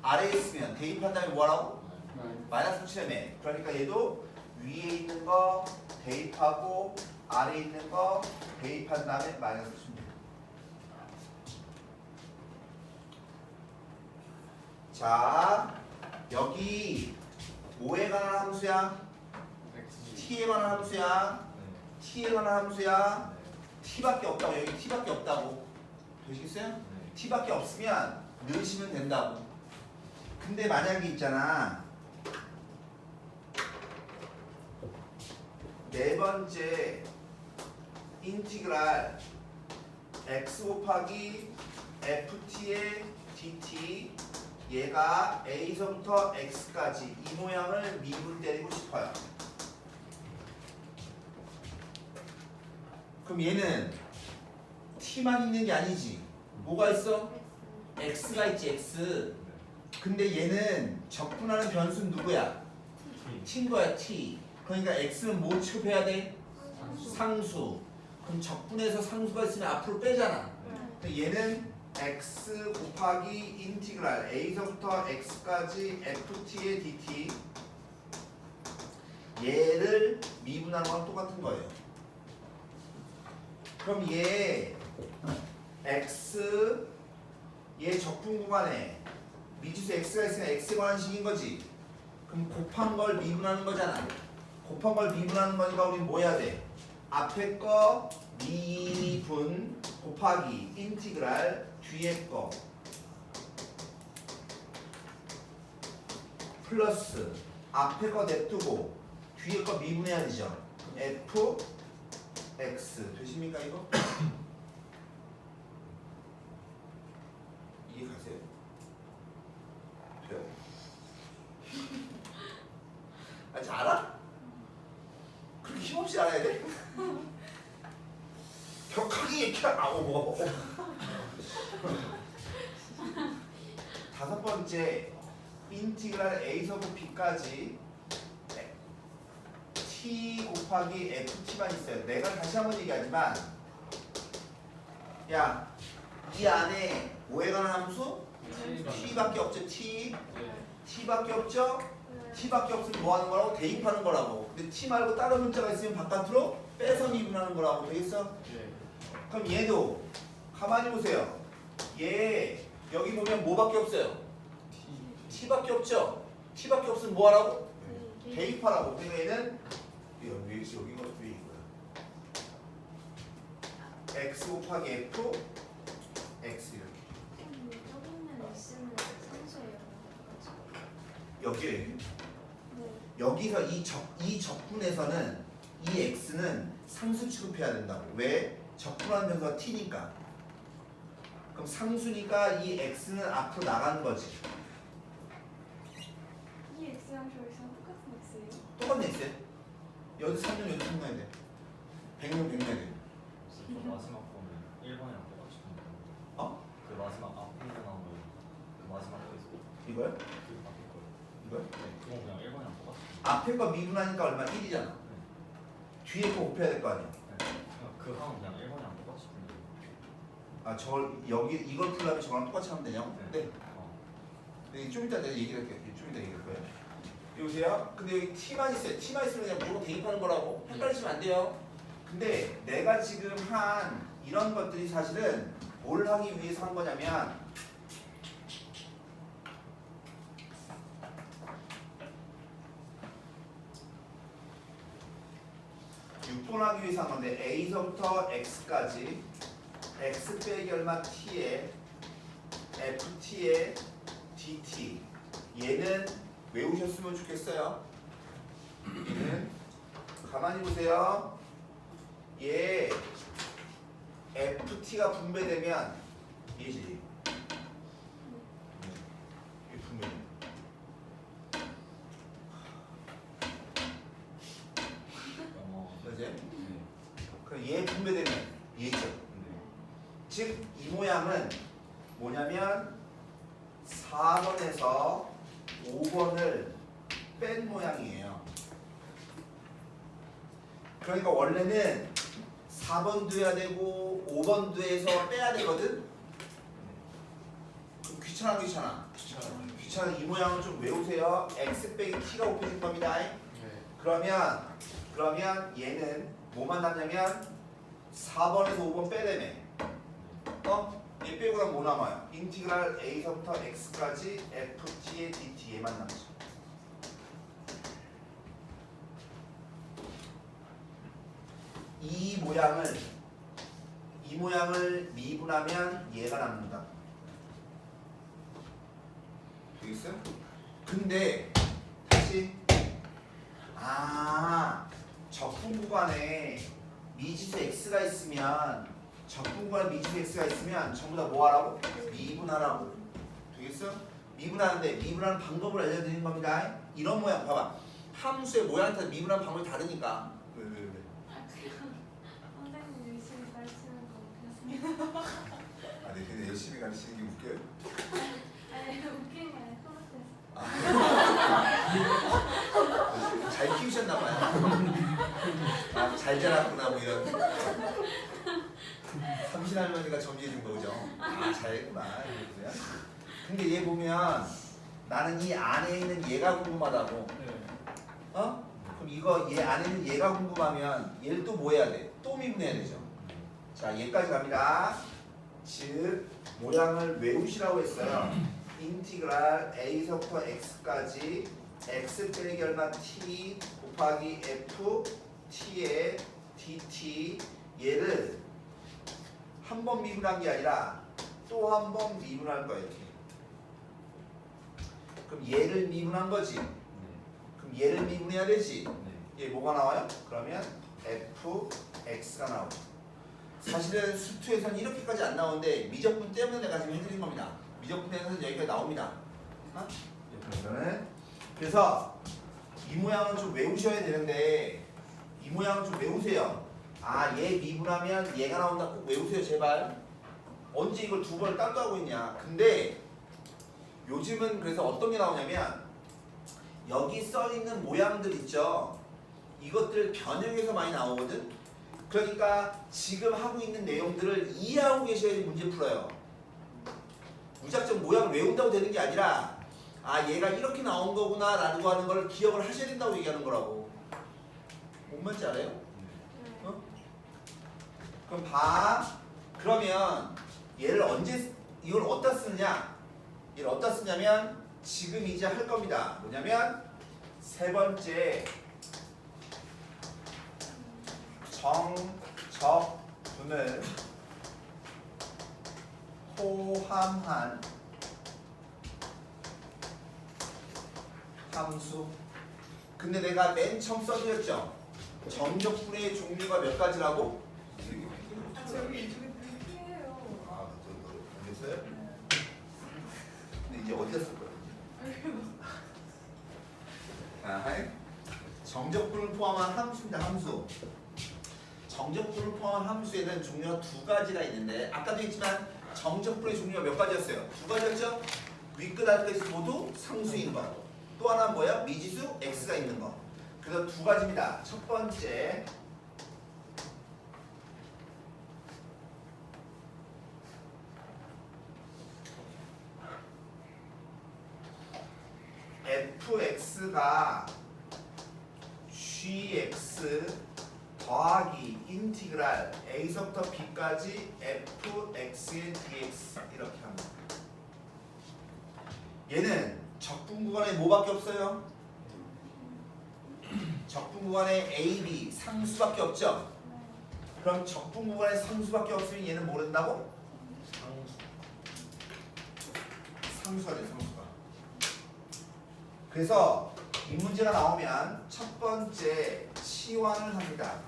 S1: 아래에 있으면 대입한 다음에 뭐하라고? 마이너스 붙이라며. 그러니까 얘도 위에 있는 거 대입하고 아래에 있는 거 대입한 다음에 마이너스 붙이면 돼. 자, 여기 뭐에 관한 함수야? t에 관한 함수야. t에 관한 함수야. t밖에 없다고. 여기 t밖에 없다고. 되시겠어요? t밖에 없으면 넣으시면 된다고. 근데 만약에 있잖아, 네 번째 인티그랄 x 곱하기 ft의 dt, 얘가 a서부터 x까지 이 모양을 미분 때리고 싶어요. 그럼 얘는 t만 있는 게 아니지. 뭐가 있어? x가 있지, x. 근데 얘는 적분하는 변수는 누구야? t인 거야, t. 그러니까 x는 뭐 취급해야 돼? 상수. 그럼 적분해서 상수가 있으면 앞으로 빼잖아. 근데 얘는 x 곱하기 인티그랄 a서부터 x까지 ft의 dt, 얘를 미분하는 거랑 똑같은 거예요. 그럼 얘 x, 얘 적분 구간에 미지수 x가 있으면 x에 관한 식인 거지. 그럼 곱한 걸 미분하는 거잖아. 곱한 걸 미분하는 거니까 우리는 뭐 해야 돼? 앞에 거 미분 곱하기 인티그랄 뒤에 거 플러스 앞에 거 냅두고 뒤에 거 미분해야 되죠. f x 되십니까 이거? 이해가세요? 돼요? 아, 잘 알아? 그렇게 힘없이 알아야 돼? 격하게 얘기하고 뭐. 다섯 번째 인티그랄 a서부 b까지 t 곱하기 ft만 있어요. 내가 다시 한번 얘기하지만, 야, 이 안에 뭐에 관한 함수? t밖에 없죠. t밖에 없죠. t밖에 없으면 뭐 하는 거라고? 대입하는 거라고. 근데 t 말고 다른 문자가 있으면 바깥으로 빼서 미분하는 거라고. 되겠어? 그럼 얘도 가만히 보세요. 얘 여기 보면 뭐밖에 없어요? t밖에 없죠. t밖에 없으면 뭐 하라고? 대입하라고. 그러니까 얘는 여기가 위인 거야. x 곱하기 f x 이렇게.
S4: 여기 있는 S는 상수예요.
S1: 여기
S4: 네.
S1: 여기서 이 적분에서는 이 x는 상수 취급해야 된다고. 왜? 적분하는 변수가 t니까. 그럼 상수니까 이 x는 앞으로 나가는 거지.
S4: 이 X랑 저기랑 똑같은 X예요?
S1: 똑같은 x야. 여기 3명 여기 3명 해야 돼. 100명 100명 해야 돼.
S5: 저 마지막 거는 1번이랑 똑같이 보는
S1: 어?
S5: 그 마지막 앞에 나온 거, 그 마지막 거에서
S1: 이거요?
S5: 그 앞에 거.
S1: 이거요?
S5: 네, 그건 그냥 1번이랑 똑같이.
S1: 앞에 거 미분하니까 얼마? 1이잖아.
S5: 네.
S1: 뒤에 거 곱해야 될 거 아니야.
S5: 네. 그 항은 그냥 1번이랑 똑같이 보는 거.
S1: 아, 저걸 여기 이걸 풀려면 저거랑 똑같이 하면 되냐고? 네. 네, 좀 이따 내가 얘기를 할게요. 좀 이따 얘기할 거예요. 여보세요? 근데 여기 t만 있어요. t만 있으면 그냥 무조건 대입하는 거라고. 헷갈리시면 안 돼요. 근데 내가 지금 한 이런 것들이 사실은 뭘 하기 위해서 한 거냐면, 육분하기 위해서 한 건데, a서부터 x까지 x 빼기 얼마 t에 ft의 dt, 얘는 외우셨으면 좋겠어요. 얘는 가만히 보세요. 얘 ft가 분배되면 얘지. 이게 분배되면 그지? 그럼 얘 분배되면 얘죠. 즉 이 모양은 뭐냐면 4번에서 5번을 뺀 모양이에요. 그러니까 원래는 4번도 해야 되고 5번도 해서 빼야 되거든. 그럼 귀찮아 귀찮아. 이 모양을 좀 외우세요. x 빼기 t가 곱해질 겁니다.
S3: 네.
S1: 그러면 얘는 뭐만 남냐면 4번에서 5번 빼내네. 얘 빼고 나면 뭐 남아요? 인티그랄 a서부터 x까지 ft의 dt 얘만 남죠. 이 모양을 미분하면 얘가 남는다. 되겠어요? 근데 다시 적분 구간에 미지수 x가 있으면 적분 구간에 미지수 x가 있으면 전부 다 뭐 하라고? 미분하라고. 되겠어? 미분하는데 미분하는 방법을 알려드리는 겁니다. 이런 모양 봐봐. 함수의 모양에 따라 미분하는 방법이 다르니까. 왜?
S4: 아 그냥 선생님 열심히 가르치는 거 웃겼습니다.
S1: 네, 근데 열심히 가르치는 게 웃겨요?
S4: 아니 웃긴 게 아니라 뿌듯해서.
S1: 잘 키우셨나봐요. 잘 자랐구나 뭐 이런. 삼신 할머니가 점지해준 거죠. 잘했구나 이랬구나. 근데 얘 보면 나는 이 안에 있는 얘가 궁금하다고. 그럼 이거 얘 안에 있는 얘가 궁금하면 얘를 또 뭐 해야 돼? 또 미분해야 되죠. 자, 얘까지 갑니다. 즉 모양을 외우시라고 했어요. 인티그랄 a서부터 x까지 x 빼기 얼마 t 곱하기 f t의 dt 얘를 한 번 미분한 게 아니라 또 한 번 미분할 거예요. 이렇게. 그럼 얘를 미분한 거지. 그럼 얘를 미분해야 되지. 얘 뭐가 나와요? 그러면 fx가 나오죠. 사실은 수투에서는 이렇게까지 안 나오는데 미적분 때문에 내가 지금 해드린 겁니다. 미적분에서는 여기까지 나옵니다. 그래서 이 모양은 좀 외우셔야 되는데 이 모양은 좀 외우세요. 얘 미분하면 얘가 나온다. 꼭 외우세요 제발. 언제 이걸 두 번을 딴도 하고 있냐. 근데 요즘은 그래서 어떤 게 나오냐면 여기 써있는 모양들 있죠. 이것들 변형해서 많이 나오거든. 그러니까 지금 하고 있는 내용들을 이해하고 계셔야지 문제 풀어요. 무작정 모양을 외운다고 되는 게 아니라 얘가 이렇게 나온 거구나 라고 하는 걸 기억을 하셔야 된다고 얘기하는 거라고. 뭔 말인지 알아요? 그럼 그러면 이걸 어디다 쓰느냐? 얘를 어디다 쓰냐면 지금 이제 할 겁니다. 뭐냐면 세 번째 정적분을 포함한 함수. 근데 내가 맨 처음 써드렸죠? 정적분의 종류가 몇 가지라고?
S4: 저기 피해요.
S1: 됐어요? 근데 이제 어디다 쓸 거야? 정적분을 포함한 함수입니다. 함수. 정적분을 포함한 함수에는 종류가 두 가지가 있는데 아까도 했지만 정적분의 종류가 몇 가지였어요? 두 가지였죠? 윗끝 아래끝이 모두 상수인 거. 또 하나 뭐야? 미지수 x가 있는 거. 그래서 두 가지입니다. 첫 번째 fx가 gx 더하기 인티그랄 a서부터 b까지 fx의 dx 이렇게 합니다. 얘는 적분 구간에 뭐밖에 없어요? 적분 구간에 a, b 상수밖에 없죠? 그럼 적분 구간에 상수밖에 없으면 얘는 모른다고? 상수가 돼, 상수가. 그래서 이 문제가 나오면 첫 번째 치환을 합니다.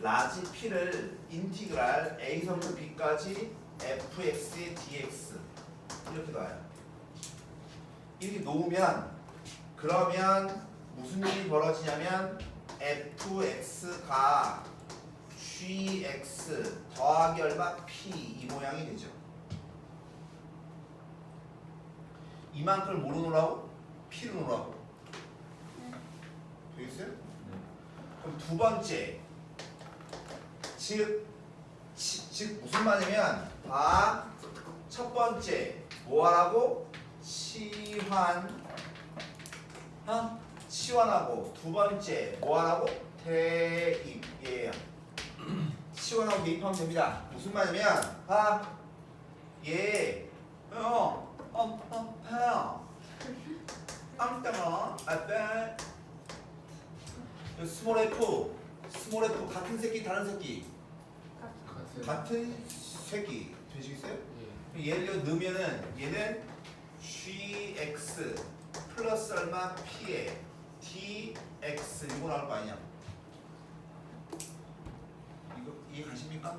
S1: 라지 p를 인티그랄 a서부터 b까지 fx의 dx 이렇게 놔요. 이렇게 놓으면 그러면 무슨 일이 벌어지냐면 fx가 gx 더하기 얼마 p 이 모양이 되죠. 이만큼을 뭐로 놓으라고? p로 놓으라고. 되겠어요? 그럼 두 번째 즉 무슨 말이냐면 첫 번째 뭐하라고? 치환하고 두 번째 뭐하라고? 대입이에요. 치환하고 대입하면 됩니다. 무슨 말이냐면 스몰 F 같은 새끼 다른 새끼 같은 새끼 되시겠어요?
S3: 예.
S1: 예를 들어 넣으면은 얘는 gx 플러스 얼마 p에 dx 이거 나올 거 아니냐? 이거 이해 가십니까?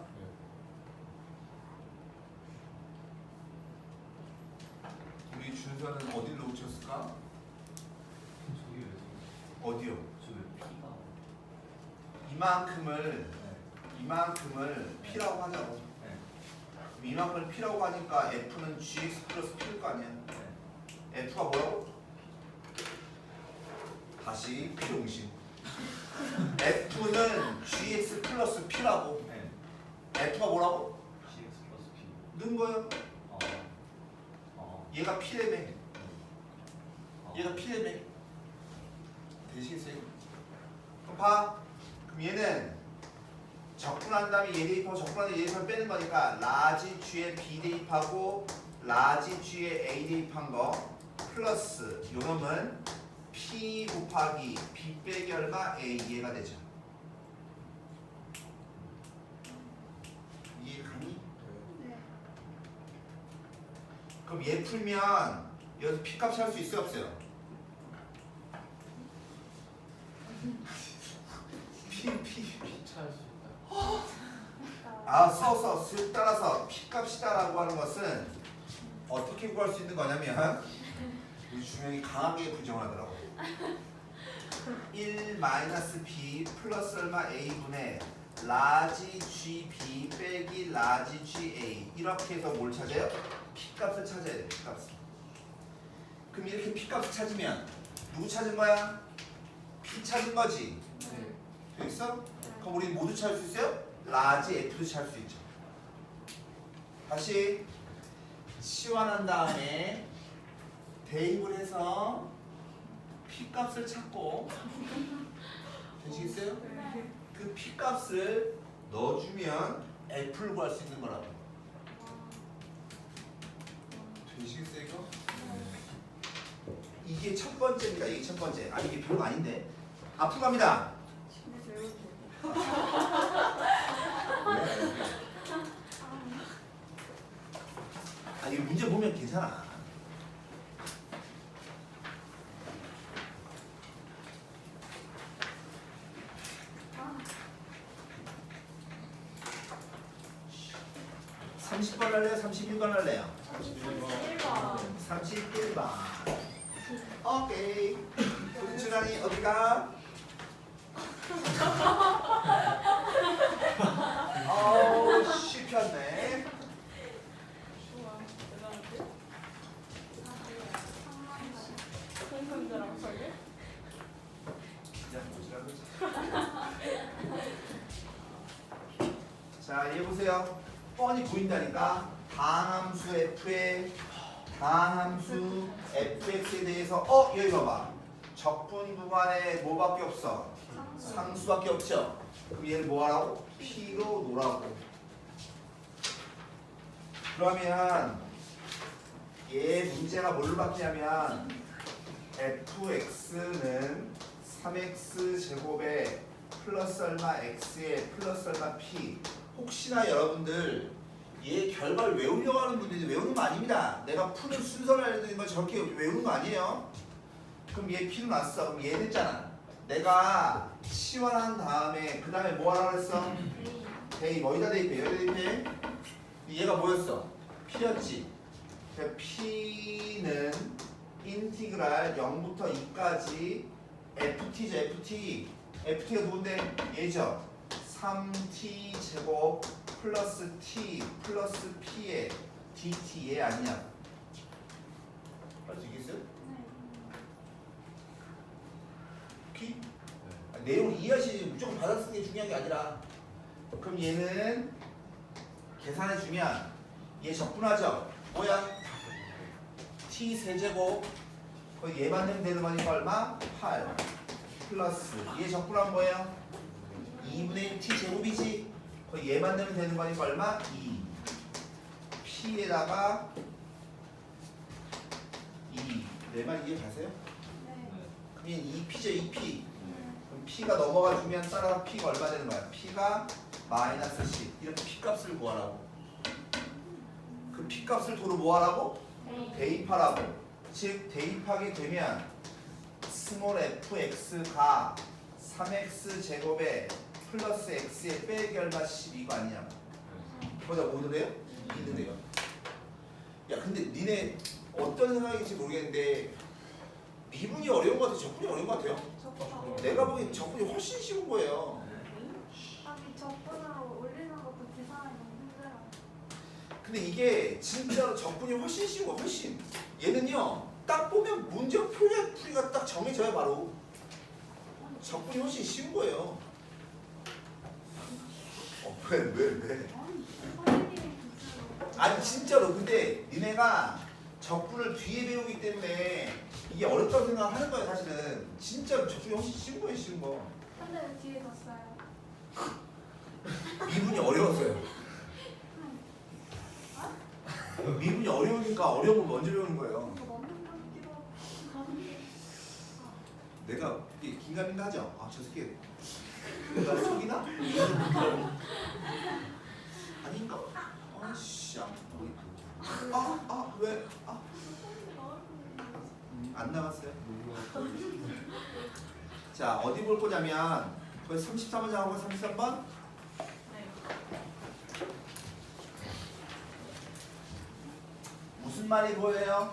S1: 우리 준서는 어디를 놓쳤을까?
S5: 저기 왜
S1: 어디요?
S5: 저왜 P가
S1: 이만큼을 p라고 하자고.
S5: 네.
S1: 그럼 이만큼을 p라고 하니까 f는 gx 플러스 p일 거 아니야?
S5: 네.
S1: f가 뭐라고? 다시 필용심. f는 gx 플러스 p라고.
S5: 네.
S1: f가 뭐라고?
S5: CX 플러스 P
S1: 넣은 거예요.
S5: 어
S1: 얘가 p래매. 얘가 p래매. 되시겠어요? 그럼 봐. 그럼 얘는 적분한 다음에 얘 대입하고 적분한 다음에 얘 대입하면 빼는 거니까 라지 G에 B 대입하고 라지 G에 A 대입한 거 플러스 요 놈은 P 곱하기 B 빼기 얼마 A 이해가 되죠. 이해 가니?
S4: 네.
S1: 그럼 얘 풀면 여기서 P 값 할 수 있어요 없어요? P
S3: 피차할 수 있다.
S1: 써서 따라서 P값이다라고 하는 것은 어떻게 구할 수 있는 거냐면 우리 주명이 강하게 부정을 하더라고. 1-B 플러스 얼마 A분의 라지 GB 빼기 라지 GA 이렇게 해서 뭘 찾아요? P값을 찾아야 돼. P값을. 그럼 이렇게 P값을 찾으면 누구 찾은 거야? P 찾은 거지.
S3: 네.
S1: 됐어? 그럼 우리 모두 찾을 수 있어요? 라지 F도 찾을 수 있죠. 다시 치환한 다음에 대입을 해서 P값을 찾고 되시겠어요? 그 P값을 넣어주면 F를 구할 수 있는 거라고. 되시겠어요 이거? 이게 첫 번째입니다. 이게 첫 번째. 아니 이게 별거 아닌데. 앞으로 갑니다. 아 이거 문제 보면 괜찮아.
S4: 아,
S1: 30번 할래요? 31번 할래요?
S2: 31번.
S1: 31번. 오케이. 우리 준환이 어디가? 어우 씹혔네.
S2: 좋아. 대단한데?
S4: 상남자.
S2: 공감자랑 설계?
S1: 그냥 보시라고. 자, 얘 보세요. 뻔히 보인다니까. 다항함수 F의 다항함수 fx에 대해서 여기 봐봐. 적분 구간에 뭐밖에 없어? 상수밖에 없죠. 그럼 얘를 뭐하라고? P로 놓으라고. 그러면 얘 문제가 뭘로 바뀌냐면 fx는 3x 제곱에 플러스 얼마 x에 플러스 얼마 p. 혹시나 여러분들 얘 결과를 외우려고 하는 분들이 외우는 거 아닙니다. 내가 푸는 순서를 알려드리는 걸 저렇게 외우는 거 아니에요. 그럼 얘 P로 놨어. 그럼 얘 됐잖아. 내가 치환한 다음에 그 다음에 뭐 하라고 했어? 대입. 어디다 대입해? 여기다 대입해? 얘가 뭐였어? P였지. 그러니까 P는 인티그랄 0부터 2까지 FT죠. FT. FT가 누군데? 얘죠. 3t 제곱 플러스 t 플러스 p의 dt 얘 아니냐? 할 수 있겠어요? P? 내용을 이해하시지 무조건 받아쓰는 게 중요한 게 아니라 그럼 얘는 계산해주면 얘 적분하죠? 뭐야? t 세제곱 거의 얘만 내면 되는 거니까 얼마? 8 플러스 얘 적분하면 뭐예요? 2분의 1 t 제곱이지? 거의 얘만 내면 되는 거니까 얼마? 2 p에다가 2 내 말 이해 가세요?
S4: 네.
S1: 그럼 얘는 2p죠 2p 그럼 p가 넘어가 주면 따라서 p가 얼마 되는 거야? p가 마이너스 10 이렇게 p 값을 구하라고 그 p 값을 도로 뭐 하라고? 대입하라고 즉 대입하게 되면 스몰 fx가 3x 제곱에 플러스 x에 빼기 얼마 10 이거 아니냐고 거기다 뭐 넣어요? 2 넣어요 야 근데 니네 어떤 생각인지 모르겠는데 미분이 어려운 것 같아요? 적분이 어려운 것 같아요?
S4: 적분하고.
S1: 내가 보기엔 적분이 훨씬 쉬운 거예요
S4: 아니 적분으로 올리는 것도 계산이 너무 힘들어.
S1: 근데 이게 진짜로 적분이 훨씬 쉬운 거 훨씬 얘는요 딱 보면 문제 풀이가 딱 정해져요 바로 적분이 훨씬 쉬운 거예요 왜?
S4: 선생님이 기준으로.
S1: 아니 진짜로 근데 니네가 적분을 뒤에 배우기 때문에 이게 어렵다고 생각하는 거야 사실은 진짜로 적분이 훨씬 쉬운 거예요 쉬운 거
S4: 근데 왜 뒤에 뒀어요?
S1: 미분이 어려워서요 미분이 어려우니까 어려운 걸 먼저 배우는 거예요
S4: 이거 먹는 거 같기도 하고.
S1: 내가 이게 긴가민가 하죠? 아 저 새끼 내가 속이나? 아닌가? 아씨 왜? 안 나갔어요? 자 어디 볼 거냐면 거기 33번 작은 거 33번? 무슨 말이 보여요?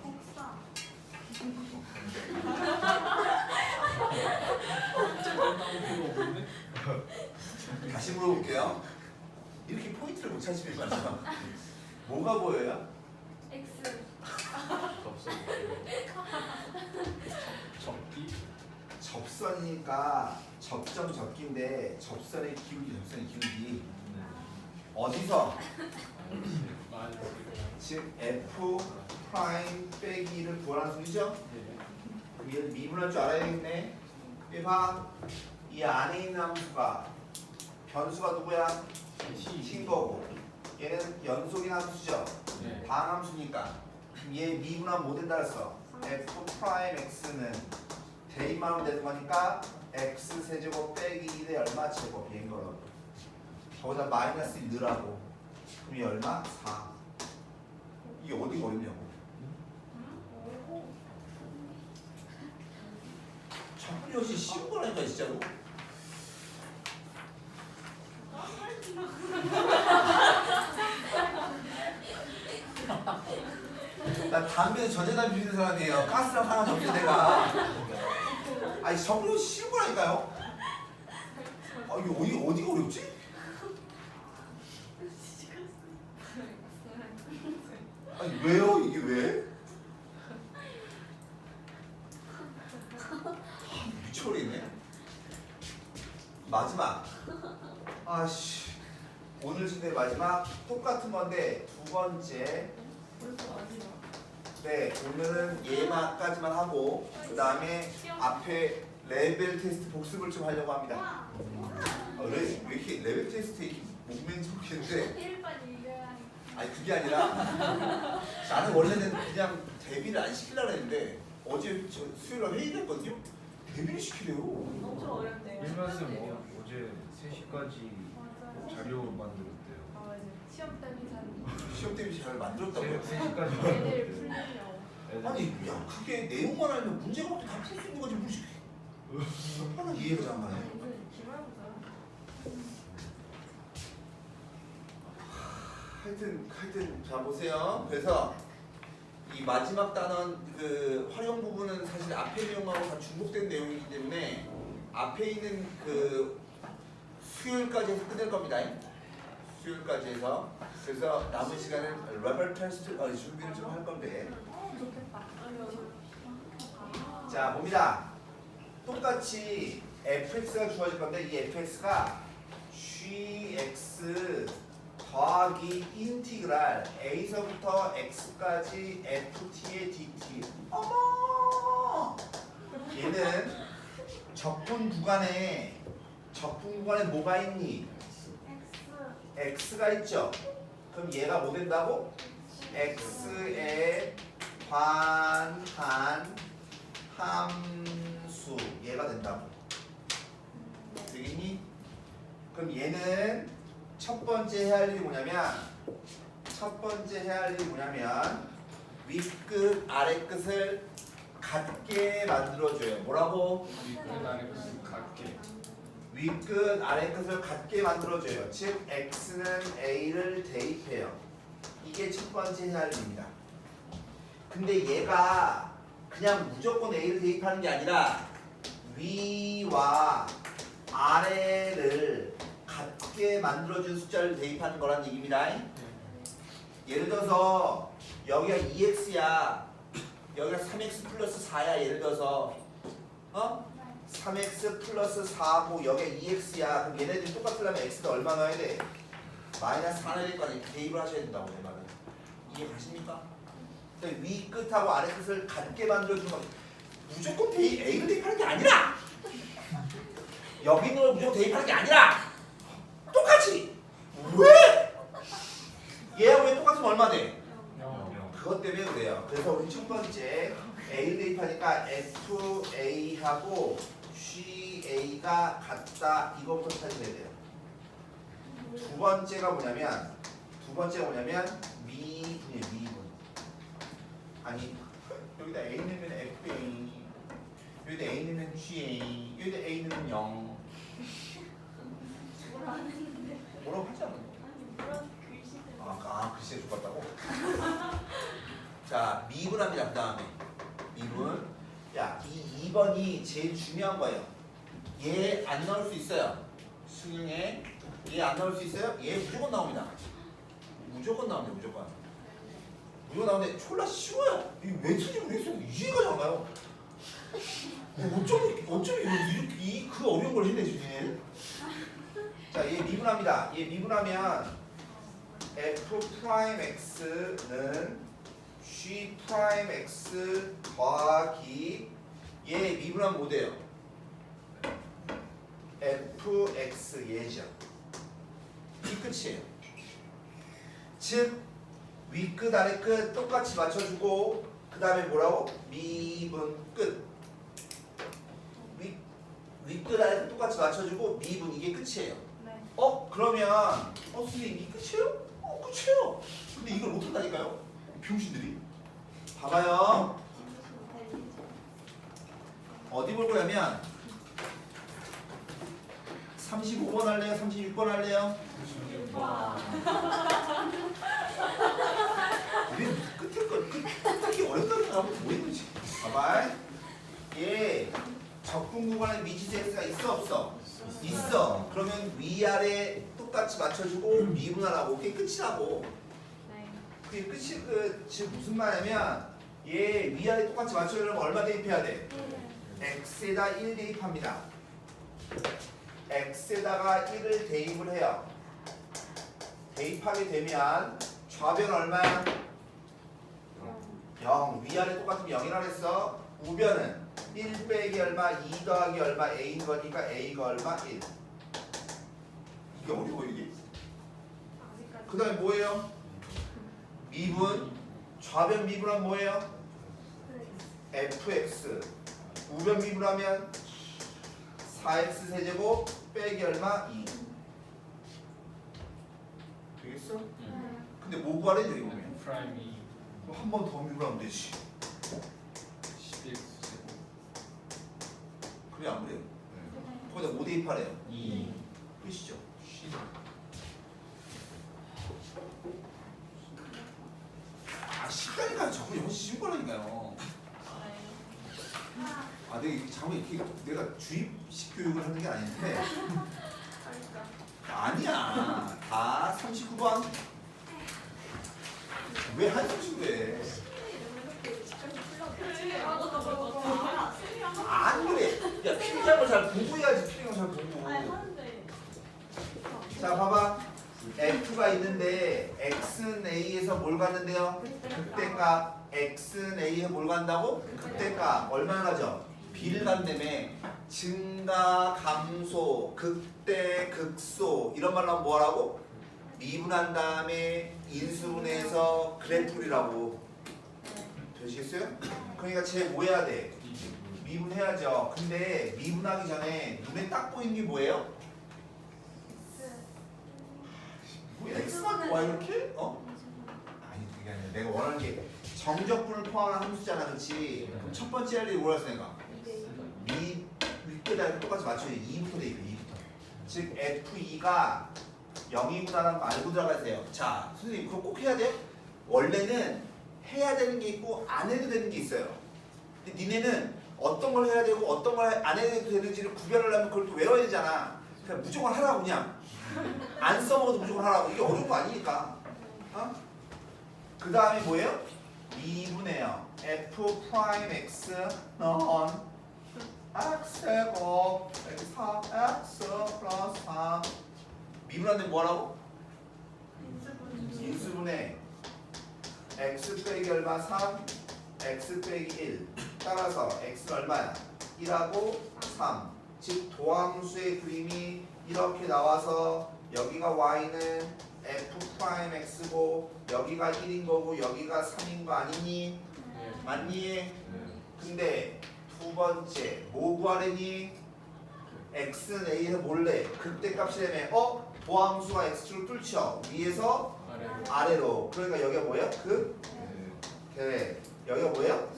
S4: 복사.
S1: 다시 물어볼게요. 이렇게 포인트를 못 찾으면 말이야. 뭐가 보여요?
S4: X.
S5: 접속. 접기.
S1: 접선이니까 접점 접기인데 접선의 기울기 어디서? 즉 f 프라임 빼기 1을 구하라는 소리죠? 그럼 얘를 미분할 줄 알아야 되겠네. 봐. 이 안에 있는 함수가 변수가 누구야? t인 거고 얘는 연속인 함수죠?
S3: 네.
S1: 방함수니까 그럼 얘 미분하면 뭐 된다 그랬어? f 프라임 x는 대입만 하면 되는 거니까 x 세제곱 빼기 1의 얼마 제곱 얘인 거라고 거기다 마이너스 1 넣으라고 그럼 이 얼마? 4 이게 어디가 어렵냐고 적분이 훨씬 쉬운 거라니까 진짜로 나 담배는 전자담배 피우는 사람이에요 가스랑 하나 없어 내가 아니 적분이 훨씬 쉬운 거라니까요 아 이게 어디가 어렵지? 아니 왜요 이게 왜? 미쳐버리네 마지막 아씨 오늘 진짜 마지막 똑같은 건데 두 번째
S2: 벌써 마지막.
S1: 네 오늘은 얘만까지만 하고 그 다음에 앞에 레벨 테스트 복습을 좀 하려고 합니다 왜 이렇게 레벨 테스트에 이렇게 목맨지 모르겠는데
S4: 1번 이겨야
S1: 아니 그게 아니라 나는 원래는 그냥 데뷔를 안 시키려고 했는데 어제 저 수요일날 회의를 했거든요 데뷔를 시키래요
S2: 엄청 어렵네요.
S5: 일반쌤 어제 3시까지
S4: 맞아요.
S5: 자료 만들었대요.
S2: 아 맞아. 시험 때문에 잘.
S1: 시험 대비 잘 만들었다고요
S5: 3시까지
S2: 애들 풀리려고.
S1: 아니 야 그게 내용만 알면 문제가 막 다 풀 수 있는 거지 무식 하나 이해가 잘 안 가네
S2: 무슨 기말고사.
S1: 하여튼 자 보세요 그래서 이 마지막 단원 그 활용 부분은 사실 앞에 내용하고 다 중복된 내용이기 때문에 앞에 있는 그 수요일까지 해서 끝낼 겁니다 수요일까지 해서 그래서 남은 시간은 레벨 테스트 준비를 좀 할 건데
S4: 좋겠다.
S1: 자 봅니다 똑같이 fx가 주어질 건데 이 fx가 gx 더하기 인티그랄 a서부터 x까지 ft의 dt. 어머! 얘는 적분 구간에 뭐가 있니? x가 있죠. 그럼 얘가 뭐 된다고? x의 반한 함수 얘가 된다고. 되겠니? 그럼 얘는 첫 번째 해야 할 일이 뭐냐면 윗끝 아랫끝을 같게 만들어줘요. 뭐라고?
S3: 윗끝 아래끝 같게.
S1: 윗끝 아랫끝을 같게 만들어줘요. 즉 x는 a를 대입해요. 이게 첫 번째 해야 할 일입니다. 근데 얘가 그냥 무조건 a를 대입하는 게 아니라 위와 아래를 같게 만들어준 숫자를 대입하는 거란 얘기입니다. 예를 들어서 여기가 2x야. 여기가 3x 플러스 4야. 예를 들어서 3x 플러스 4고 여기가 2x야. 그럼 얘네들이 똑같으려면 x가 얼마 넣어야 돼? 마이너스 4 넣어야 될 거 아니야. 대입을 하셔야 된다고 내 말은. 이해 가십니까? 위 끝하고 아래 끝을 같게 만들어주는 건 무조건 A를 대입하는 게 아니라 여기 있는 걸 무조건 대입하는 게 아니라 똑같이 왜? 얘하고 얘 똑같으면 얼마 돼? 그것 때문에 그래요. 그래서 우리 첫 번째 A를 대입하니까 FA하고 GA가 같다. 이거부터 찾아야 돼요. 두 번째가 뭐냐면 미분이에요. 아니 여기다 A 넣으면 FA, 여기다 A 넣으면 GA, 여기다 A 넣으면 0. 뭐라고 하지 않는 거? 글씨가 죽었다고? 자, 미분합니다. 그 다음에 미분. 야, 이 2번이 제일 중요한 거예요. 얘 안 나올 수 있어요. 수능에 얘 안 나올 수 있어요? 얘 무조건 나옵니다. 무조건 나오는데 무조건 나오는데 졸라 쉬워요. 이게 왜 틀리고 모르겠어요. 이해가 잘 안 가요. 어쩜 이렇게 그 어려운 걸 했네 지금. 자, 얘 미분합니다. 얘 미분하면 f 프라임 x는 g 프라임 x 더하기 얘 미분하면 뭐 돼요? fx 얘죠. 이 끝이에요. 즉 윗끝 아래끝 똑같이 맞춰주고 그 다음에 뭐라고? 미분 끝. 윗끝 아래끝 똑같이 맞춰주고 미분 이게 끝이에요.
S2: 네.
S1: 그러면 선생님 이 끝이에요? 끝이에요. 근데 이걸 못한다니까요? 병신들이. 봐봐요. 어디 볼 거냐면 35번 할래요? 36번 할래요? 우리 끝이 어렵다고 생각하면 뭐 했는지. 봐봐. 얘 적분 구간에 미지수 x가 있어 없어? 있어. 그러면 위아래 똑같이 맞춰주고 미분하라고. 그게 끝이라고. 그게 끝이 끝. 즉 무슨 말이냐면 얘 위아래 똑같이 맞춰주려면 얼마 대입해야 돼? x에다 1 대입합니다. x에다가 1을 대입을 해요. 대입하게 되면 좌변 얼마야? 0. 위아래 똑같으면 0이라 그랬어. 우변은 1 빼기 얼마, 2 더하기 얼마, a인 거니까 a가 얼마? 1. 이게 어려워 이게. 그 다음에 뭐예요? 미분. 좌변 미분하면 뭐예요? fx. 우변 미분하면 4x 세제곱 빼기 얼마? 2. 되겠어? 근데 뭐 구하래 여기 보면?
S3: 프라임이
S1: 한 번 더 미분하면 되지.
S3: 11 제곱.
S1: 그래 안 그래요? 거기다 5 대입하래요.
S3: 2
S1: 끝이죠.
S3: 10.
S1: 쉽다니까요. 저번에 훨씬 쉬운 거라니까요. 내가 이렇게 자꾸 이렇게 내가 주입식 교육을 하는 게 아닌데. 아니야. 다 39번. 왜 한숨씩 해? 안 그래. 야, 필기 틀린 거잘 보고 해야지. 틀린 거잘 보고.
S4: 아니 하는데.
S1: 자 봐봐. F가 있는데 X는 A에서 뭘 갔는데요? 극대값. X는 A에 뭘 간다고? 극대값. 얼마나 가죠? B를 간다며. 증가, 감소, 극대, 극소 이런 말로 하면 뭐라고? 미분한 다음에 인수분해해서 그래프리라고. 되시겠어요? 그러니까 쟤 뭐 해야 돼? 미분해야죠. 근데 미분하기 전에 눈에 딱 보이는 게 뭐예요? 뭐 X만 와 이렇게? 어? 아니 그게 아니라 내가 원하는 게 정적분을 포함한 함수잖아, 그렇지? 그럼 첫 번째 할 일이 뭐라 했어 내가? 미 윗배다 똑같이 맞춰야지. 2부터 돼 있고 2부터. 즉 F2가 0이구나라는 거 알고 들어가세요. 자 선생님 그거 꼭 해야 돼요? 원래는 해야 되는 게 있고 안 해도 되는 게 있어요. 근데 니네는 어떤 걸 해야 되고 어떤 걸 안 해도 되는지를 구별을 하면 그걸 또 외워야 되잖아. 그냥 무조건 하라고 그냥. 안 써먹어도 무조건 하라고. 이게 어려운 거 아니니까. 어? 그 다음에 뭐예요? 2분의 0 F 프라임 X 넌 X제곱 4X 플러스 3 미분하는데 뭐라고? 인수분해 X 빼기 얼마? 3 X 빼기 1 따라서 X는 얼마야? 1하고 3 즉 도함수의 그림이 이렇게 나와서 여기가 Y는 F 프라임 X고 여기가 1인 거고 여기가 3인 거 아니니? 맞니? 근데 두 번째 뭐 구하래니? X는 A에서 몰래 극대값이라며 도함수가 X축을 뚫죠. 위에서 아래로. 그러니까 여기가 뭐예요? 계획. 여기가 뭐예요?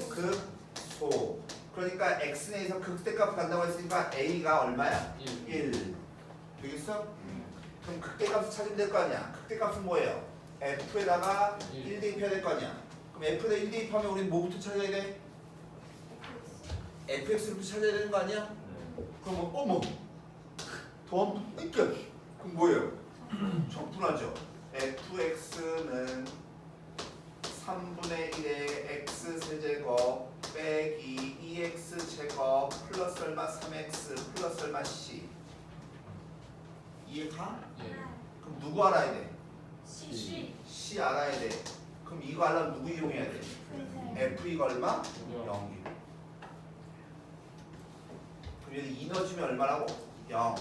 S1: 극소. 그러니까 X는 A에서 극대값 간다고 했으니까 A가 얼마야? 1. 되겠어? 그럼 극대값을 찾으면 될 거 아니야. 극대값은 뭐예요? F에다가 1 대입해야 될 거 아니야. 그럼 F에다 1 대입하면 우리는 뭐부터 찾아야 돼? fx부터 찾아야 되는 거 아니야? 그럼 어머 더함 그러니까 그럼 뭐예요? 적분하죠. fx는 3분의 1의 x 세제곱 빼기 2x 제곱 플러스 얼마 3x 플러스 얼마 c. 이해가? 그럼 누구 알아야 돼? c 알아야 돼. 그럼 이거 알려면 누구 이용해야 돼? f2가 얼마? 0. 그럼 여기 2 넣어주면 얼마라고? 0.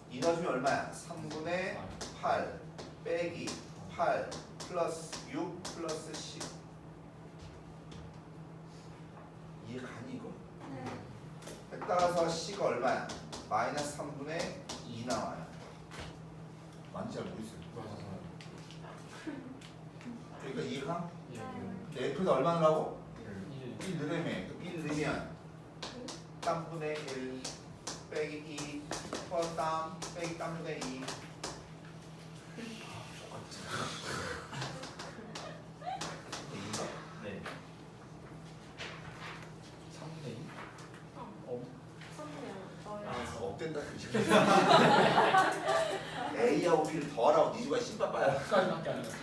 S1: 2 넣어주면 얼마야? 3분의 8 빼기 8 플러스 6 플러스 10. 이해가니 이거? 따라서 C가 얼마야? 마이너스 3분의 2 나와요. 많지 잘 모르겠어요. 그러니까 이해가? F에다 얼마 넣으라고? 1 넣으면 1 넣으면 땀분의 1 빼기 2 플러스 땀 빼기 땀분의 2.
S5: 네.
S3: 3분의 2?
S1: 업된다 A하고 B를 더하라고 니주가 신바빠야.
S3: 까지밖에 안 했어.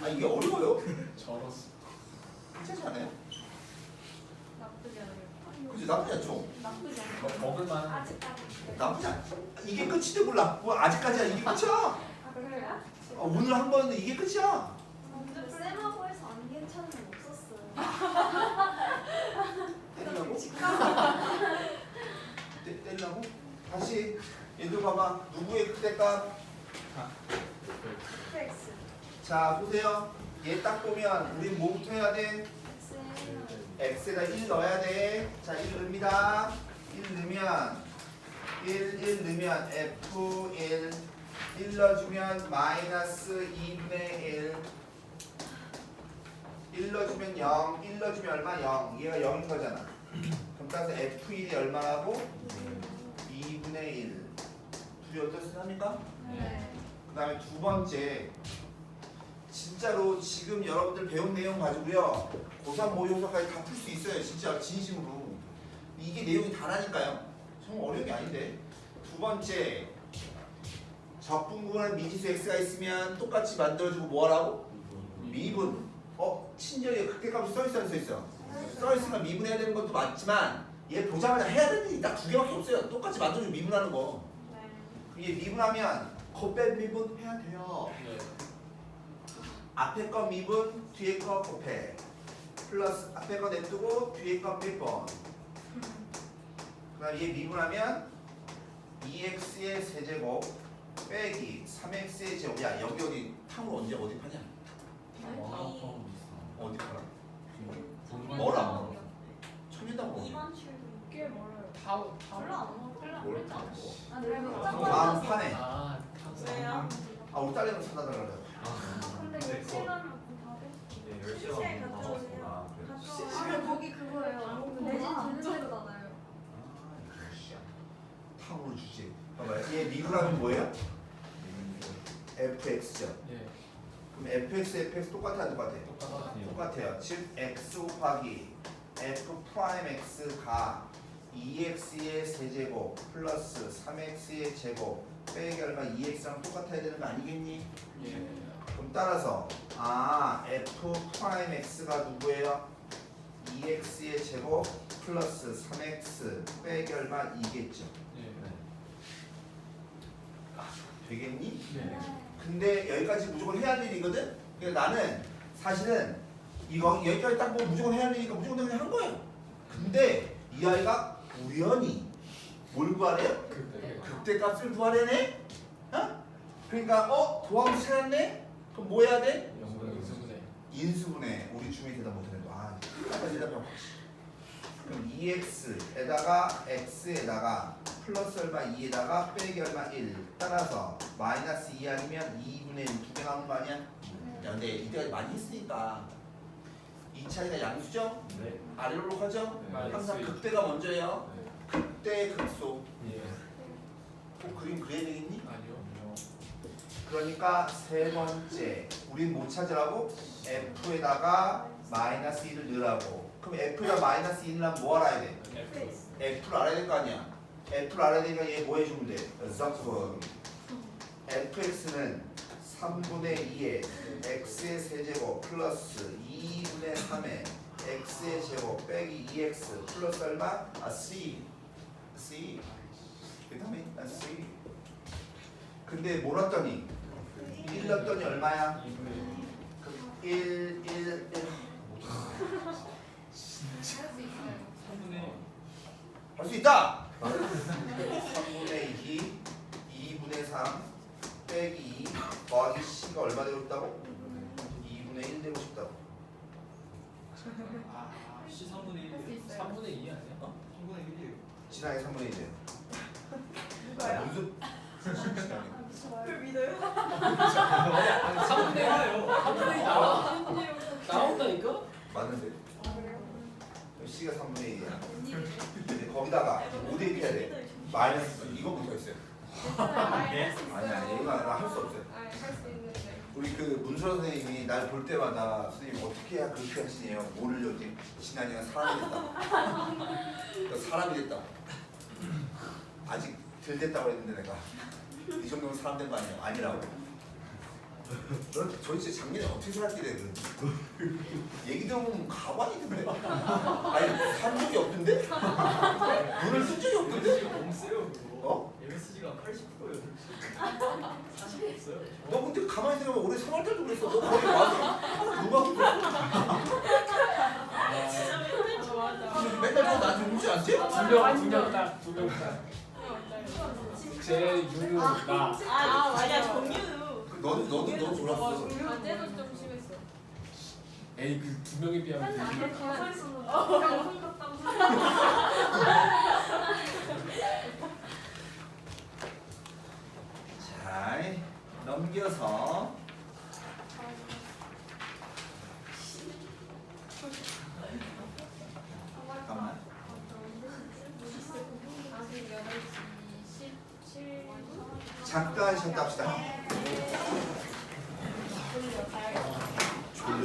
S1: 아 이게 어려워요?
S3: 절었어.
S1: 괜찮지 않아요?
S2: 나쁘지 않아요.
S1: 그치 나쁘지 않죠?
S2: 나쁘지 않아요.
S3: 뭐 먹을만.
S4: 아직까지.
S1: 나쁘지 않. 이게 끝인데 몰라. 뭐 아직까지야 이게 끝이야.
S4: 아 그래요?
S1: 오늘 한 번은 이게 끝이야.
S4: 먼저 쌤하고 해서 안 괜찮은 거 없었어요.
S1: 때리려고? 때리려고? 다시 얘들 봐봐. 누구의 극대값?
S4: X.
S1: 자 보세요. 얘 딱 보면 우리 뭐부터 해야 돼?
S4: X.
S1: x에다 1 넣어야 돼. 자 1 넣습니다. 1 넣으면 1 넣으면 f1 1 넣어주면 마이너스 2분의 1 넣어주면 0 1 넣어주면 얼마? 0 얘가 0인 거잖아. 그럼 따라서 f1이 얼마라고? 2분의 1 둘이 어떻습니까?
S4: 네.
S1: 그 다음에 두 번째 진짜로 지금 여러분들 배운 내용 가지고요 고3 모의고사까지 다 풀 수 있어요. 진짜 진심으로 이게 내용이 다라니까요. 정말 어려운 게 아닌데. 두 번째 적분구간에 미지수 x가 있으면 똑같이 만들어주고 뭐하라고? 미분. 친절히 극대값이 써있어 안 써있어? 써있으니까 미분해야 되는 것도 맞지만 얘 보자마자 해야 되는 일이 딱 두 개밖에 없어요. 똑같이 만들어주고 미분하는 거.
S4: 네.
S1: 얘 미분하면 곱빼 미분 해야 돼요.
S3: 네.
S1: 앞에 거 미분, 뒤에 거 곱해. 플러스 앞에 거 냅두고 뒤에 거 빼번. 그다음 얘 미분하면 2x의 세제곱 빼기 3x의 제곱. 야 여기 어디 탕후루 언제 어디 파냐? 어디 팔아? 뭐라? 천연당 뭐?
S4: 2번 출구.
S2: 꽤 멀어요.
S3: 타오
S4: 별로 안 먹어.
S1: 뭘 파?
S2: 아, 네,
S1: 아 파네.
S3: 아
S4: 왜요?
S1: 아 우리 딸내미 사다 달라고.
S4: 근데
S5: 네,
S4: 10시간 다 됐어.
S5: 네,
S4: 10시에
S5: 10시간
S4: 갔다 오세요.
S5: 아, 그래.
S4: 갔다 오세요. 거기 그거예요. 내집 되는 대로 나가요.
S1: 탕후루 주지. 봐봐요. 얘 미분하면 뭐예요? fx죠.
S3: 네.
S1: 그럼 fx, fx 똑같아 안 똑같아?
S3: 똑같아요.
S1: 똑같아요. 즉 x 곱하기 f 프라임 x가 2x의 세제곱 플러스 3x의 제곱 빼기 얼마 2x랑 똑같아야 되는 거 아니겠니?
S3: 예.
S1: 그럼 따라서 f 프라임 x가 누구예요? 2x의 제곱 플러스 3x 빼기 얼마 2겠죠.
S3: 네.
S1: 되겠니?
S3: 네.
S1: 근데 여기까지 무조건 해야 할 일이거든? 그러니까 나는 사실은 이거 여기까지 딱 뭐 무조건 해야 할 일이니까 무조건 그냥 한 거예요. 근데 이 아이가 우연히 뭘 구하래요? 극대값을 구하래네? 어? 그러니까 도함수 찾았네? 그럼 뭐 해야 돼?
S3: 영수분해.
S1: 인수분해. 우리 주민이 대답 못하는 거. 아, 대답해. 그럼 2x에다가 x에다가 플러스 얼마 2에다가 빼기 얼마 1 따라서 마이너스 2 아니면 2분의 1 두 개 나오는 거 아니야? 야 근데 이때까지 많이 했으니까 이 차이가 양수죠?
S5: 네.
S1: 아래로 가죠?
S5: 네.
S1: 항상 극대가 먼저예요.
S5: 네.
S1: 극대 극소.
S3: 예.
S1: 꼭 그림 그려야 되겠니?
S3: 아니요.
S1: 그러니까 세 번째 우린 못 찾으라고? f에다가 마이너스 1을 넣으라고. 그럼 f에다 마이너스 1을 하면 뭐 알아야 돼? f를 알아야 될 거 아니야. f를 알아야 되니까 얘 뭐 해주면 돼? 적분. fx는 3분의 2의 x의 세제곱 플러스 2분의 3의 x의 제곱 빼기 2x 플러스 얼마? c. 그 다음에 c. 근데 뭐 넣었더니? 1 넣었더니 얼마야? 1.
S2: 할 수 있어요.
S1: 할 수 있다! 3분의 2, 2분의 3 빼기 2 더하기 c가 얼마 되고 싶다고? 2분의 1 되고 싶다고.
S3: 아,
S5: C 3분의 1.
S2: 할 수 있어요.
S3: 3분의 2 아니야?
S5: 3분의 1이에요.
S1: 지나게 3분의 1이에요.
S4: 누가요?
S1: 무슨?
S4: 그걸 믿어요?
S3: 3분의 1이에요. 3분의 1 나와. 나온다니까?
S1: 맞는데?
S4: 아, 그래요?
S1: 그럼 c가 3분의 1이야.
S4: 웬일이래?
S1: 근데 거기다가 5대 1 해야 돼. 마이너스 이거 붙어 있어요.
S2: 네?
S1: 아니 이거 나 할 수 없어요.
S2: 할 수 있는데.
S1: 우리 그 문서 선생님이 날 볼 때마다 선생님 어떻게 해야 그렇게 하시네요. 뭐를 여기 지난이가 사람이 됐다. 사람이 됐다. 아직 덜 됐다고 했는데 내가 이 정도면 사람 된 거 아니에요? 아니라고. 넌 도대체 작년에 어떻게 살았길래 그런지 얘기 들어보면 가관이 든데 아니 산 적이 없던데? 눈을 쓴 적이 없던데?
S5: 너무 세요 그거.
S1: 어?
S5: MSG가 80%예요. 사실 없어요.
S1: 너 근데 가만히 생각하면 올해 3월달도 그랬어. 너 거기 와서 누가 그랬어?
S2: 맞아.
S1: 맨날 너 나한테 울지 않지?
S3: 두명 딱. 제 유유 나.
S4: 맞아, 정유.
S1: 너도 졸았어.
S2: 어제도 좀 심했어.
S3: 에이 그 두 명에 비하면
S4: 맨날
S3: 되게-
S4: 앞에 가서 있었는데. 방송 갔다고.
S1: 자, 넘겨서 잠깐만.
S2: 아직 8시 17분.
S1: 잠깐 쉬었다 합시다.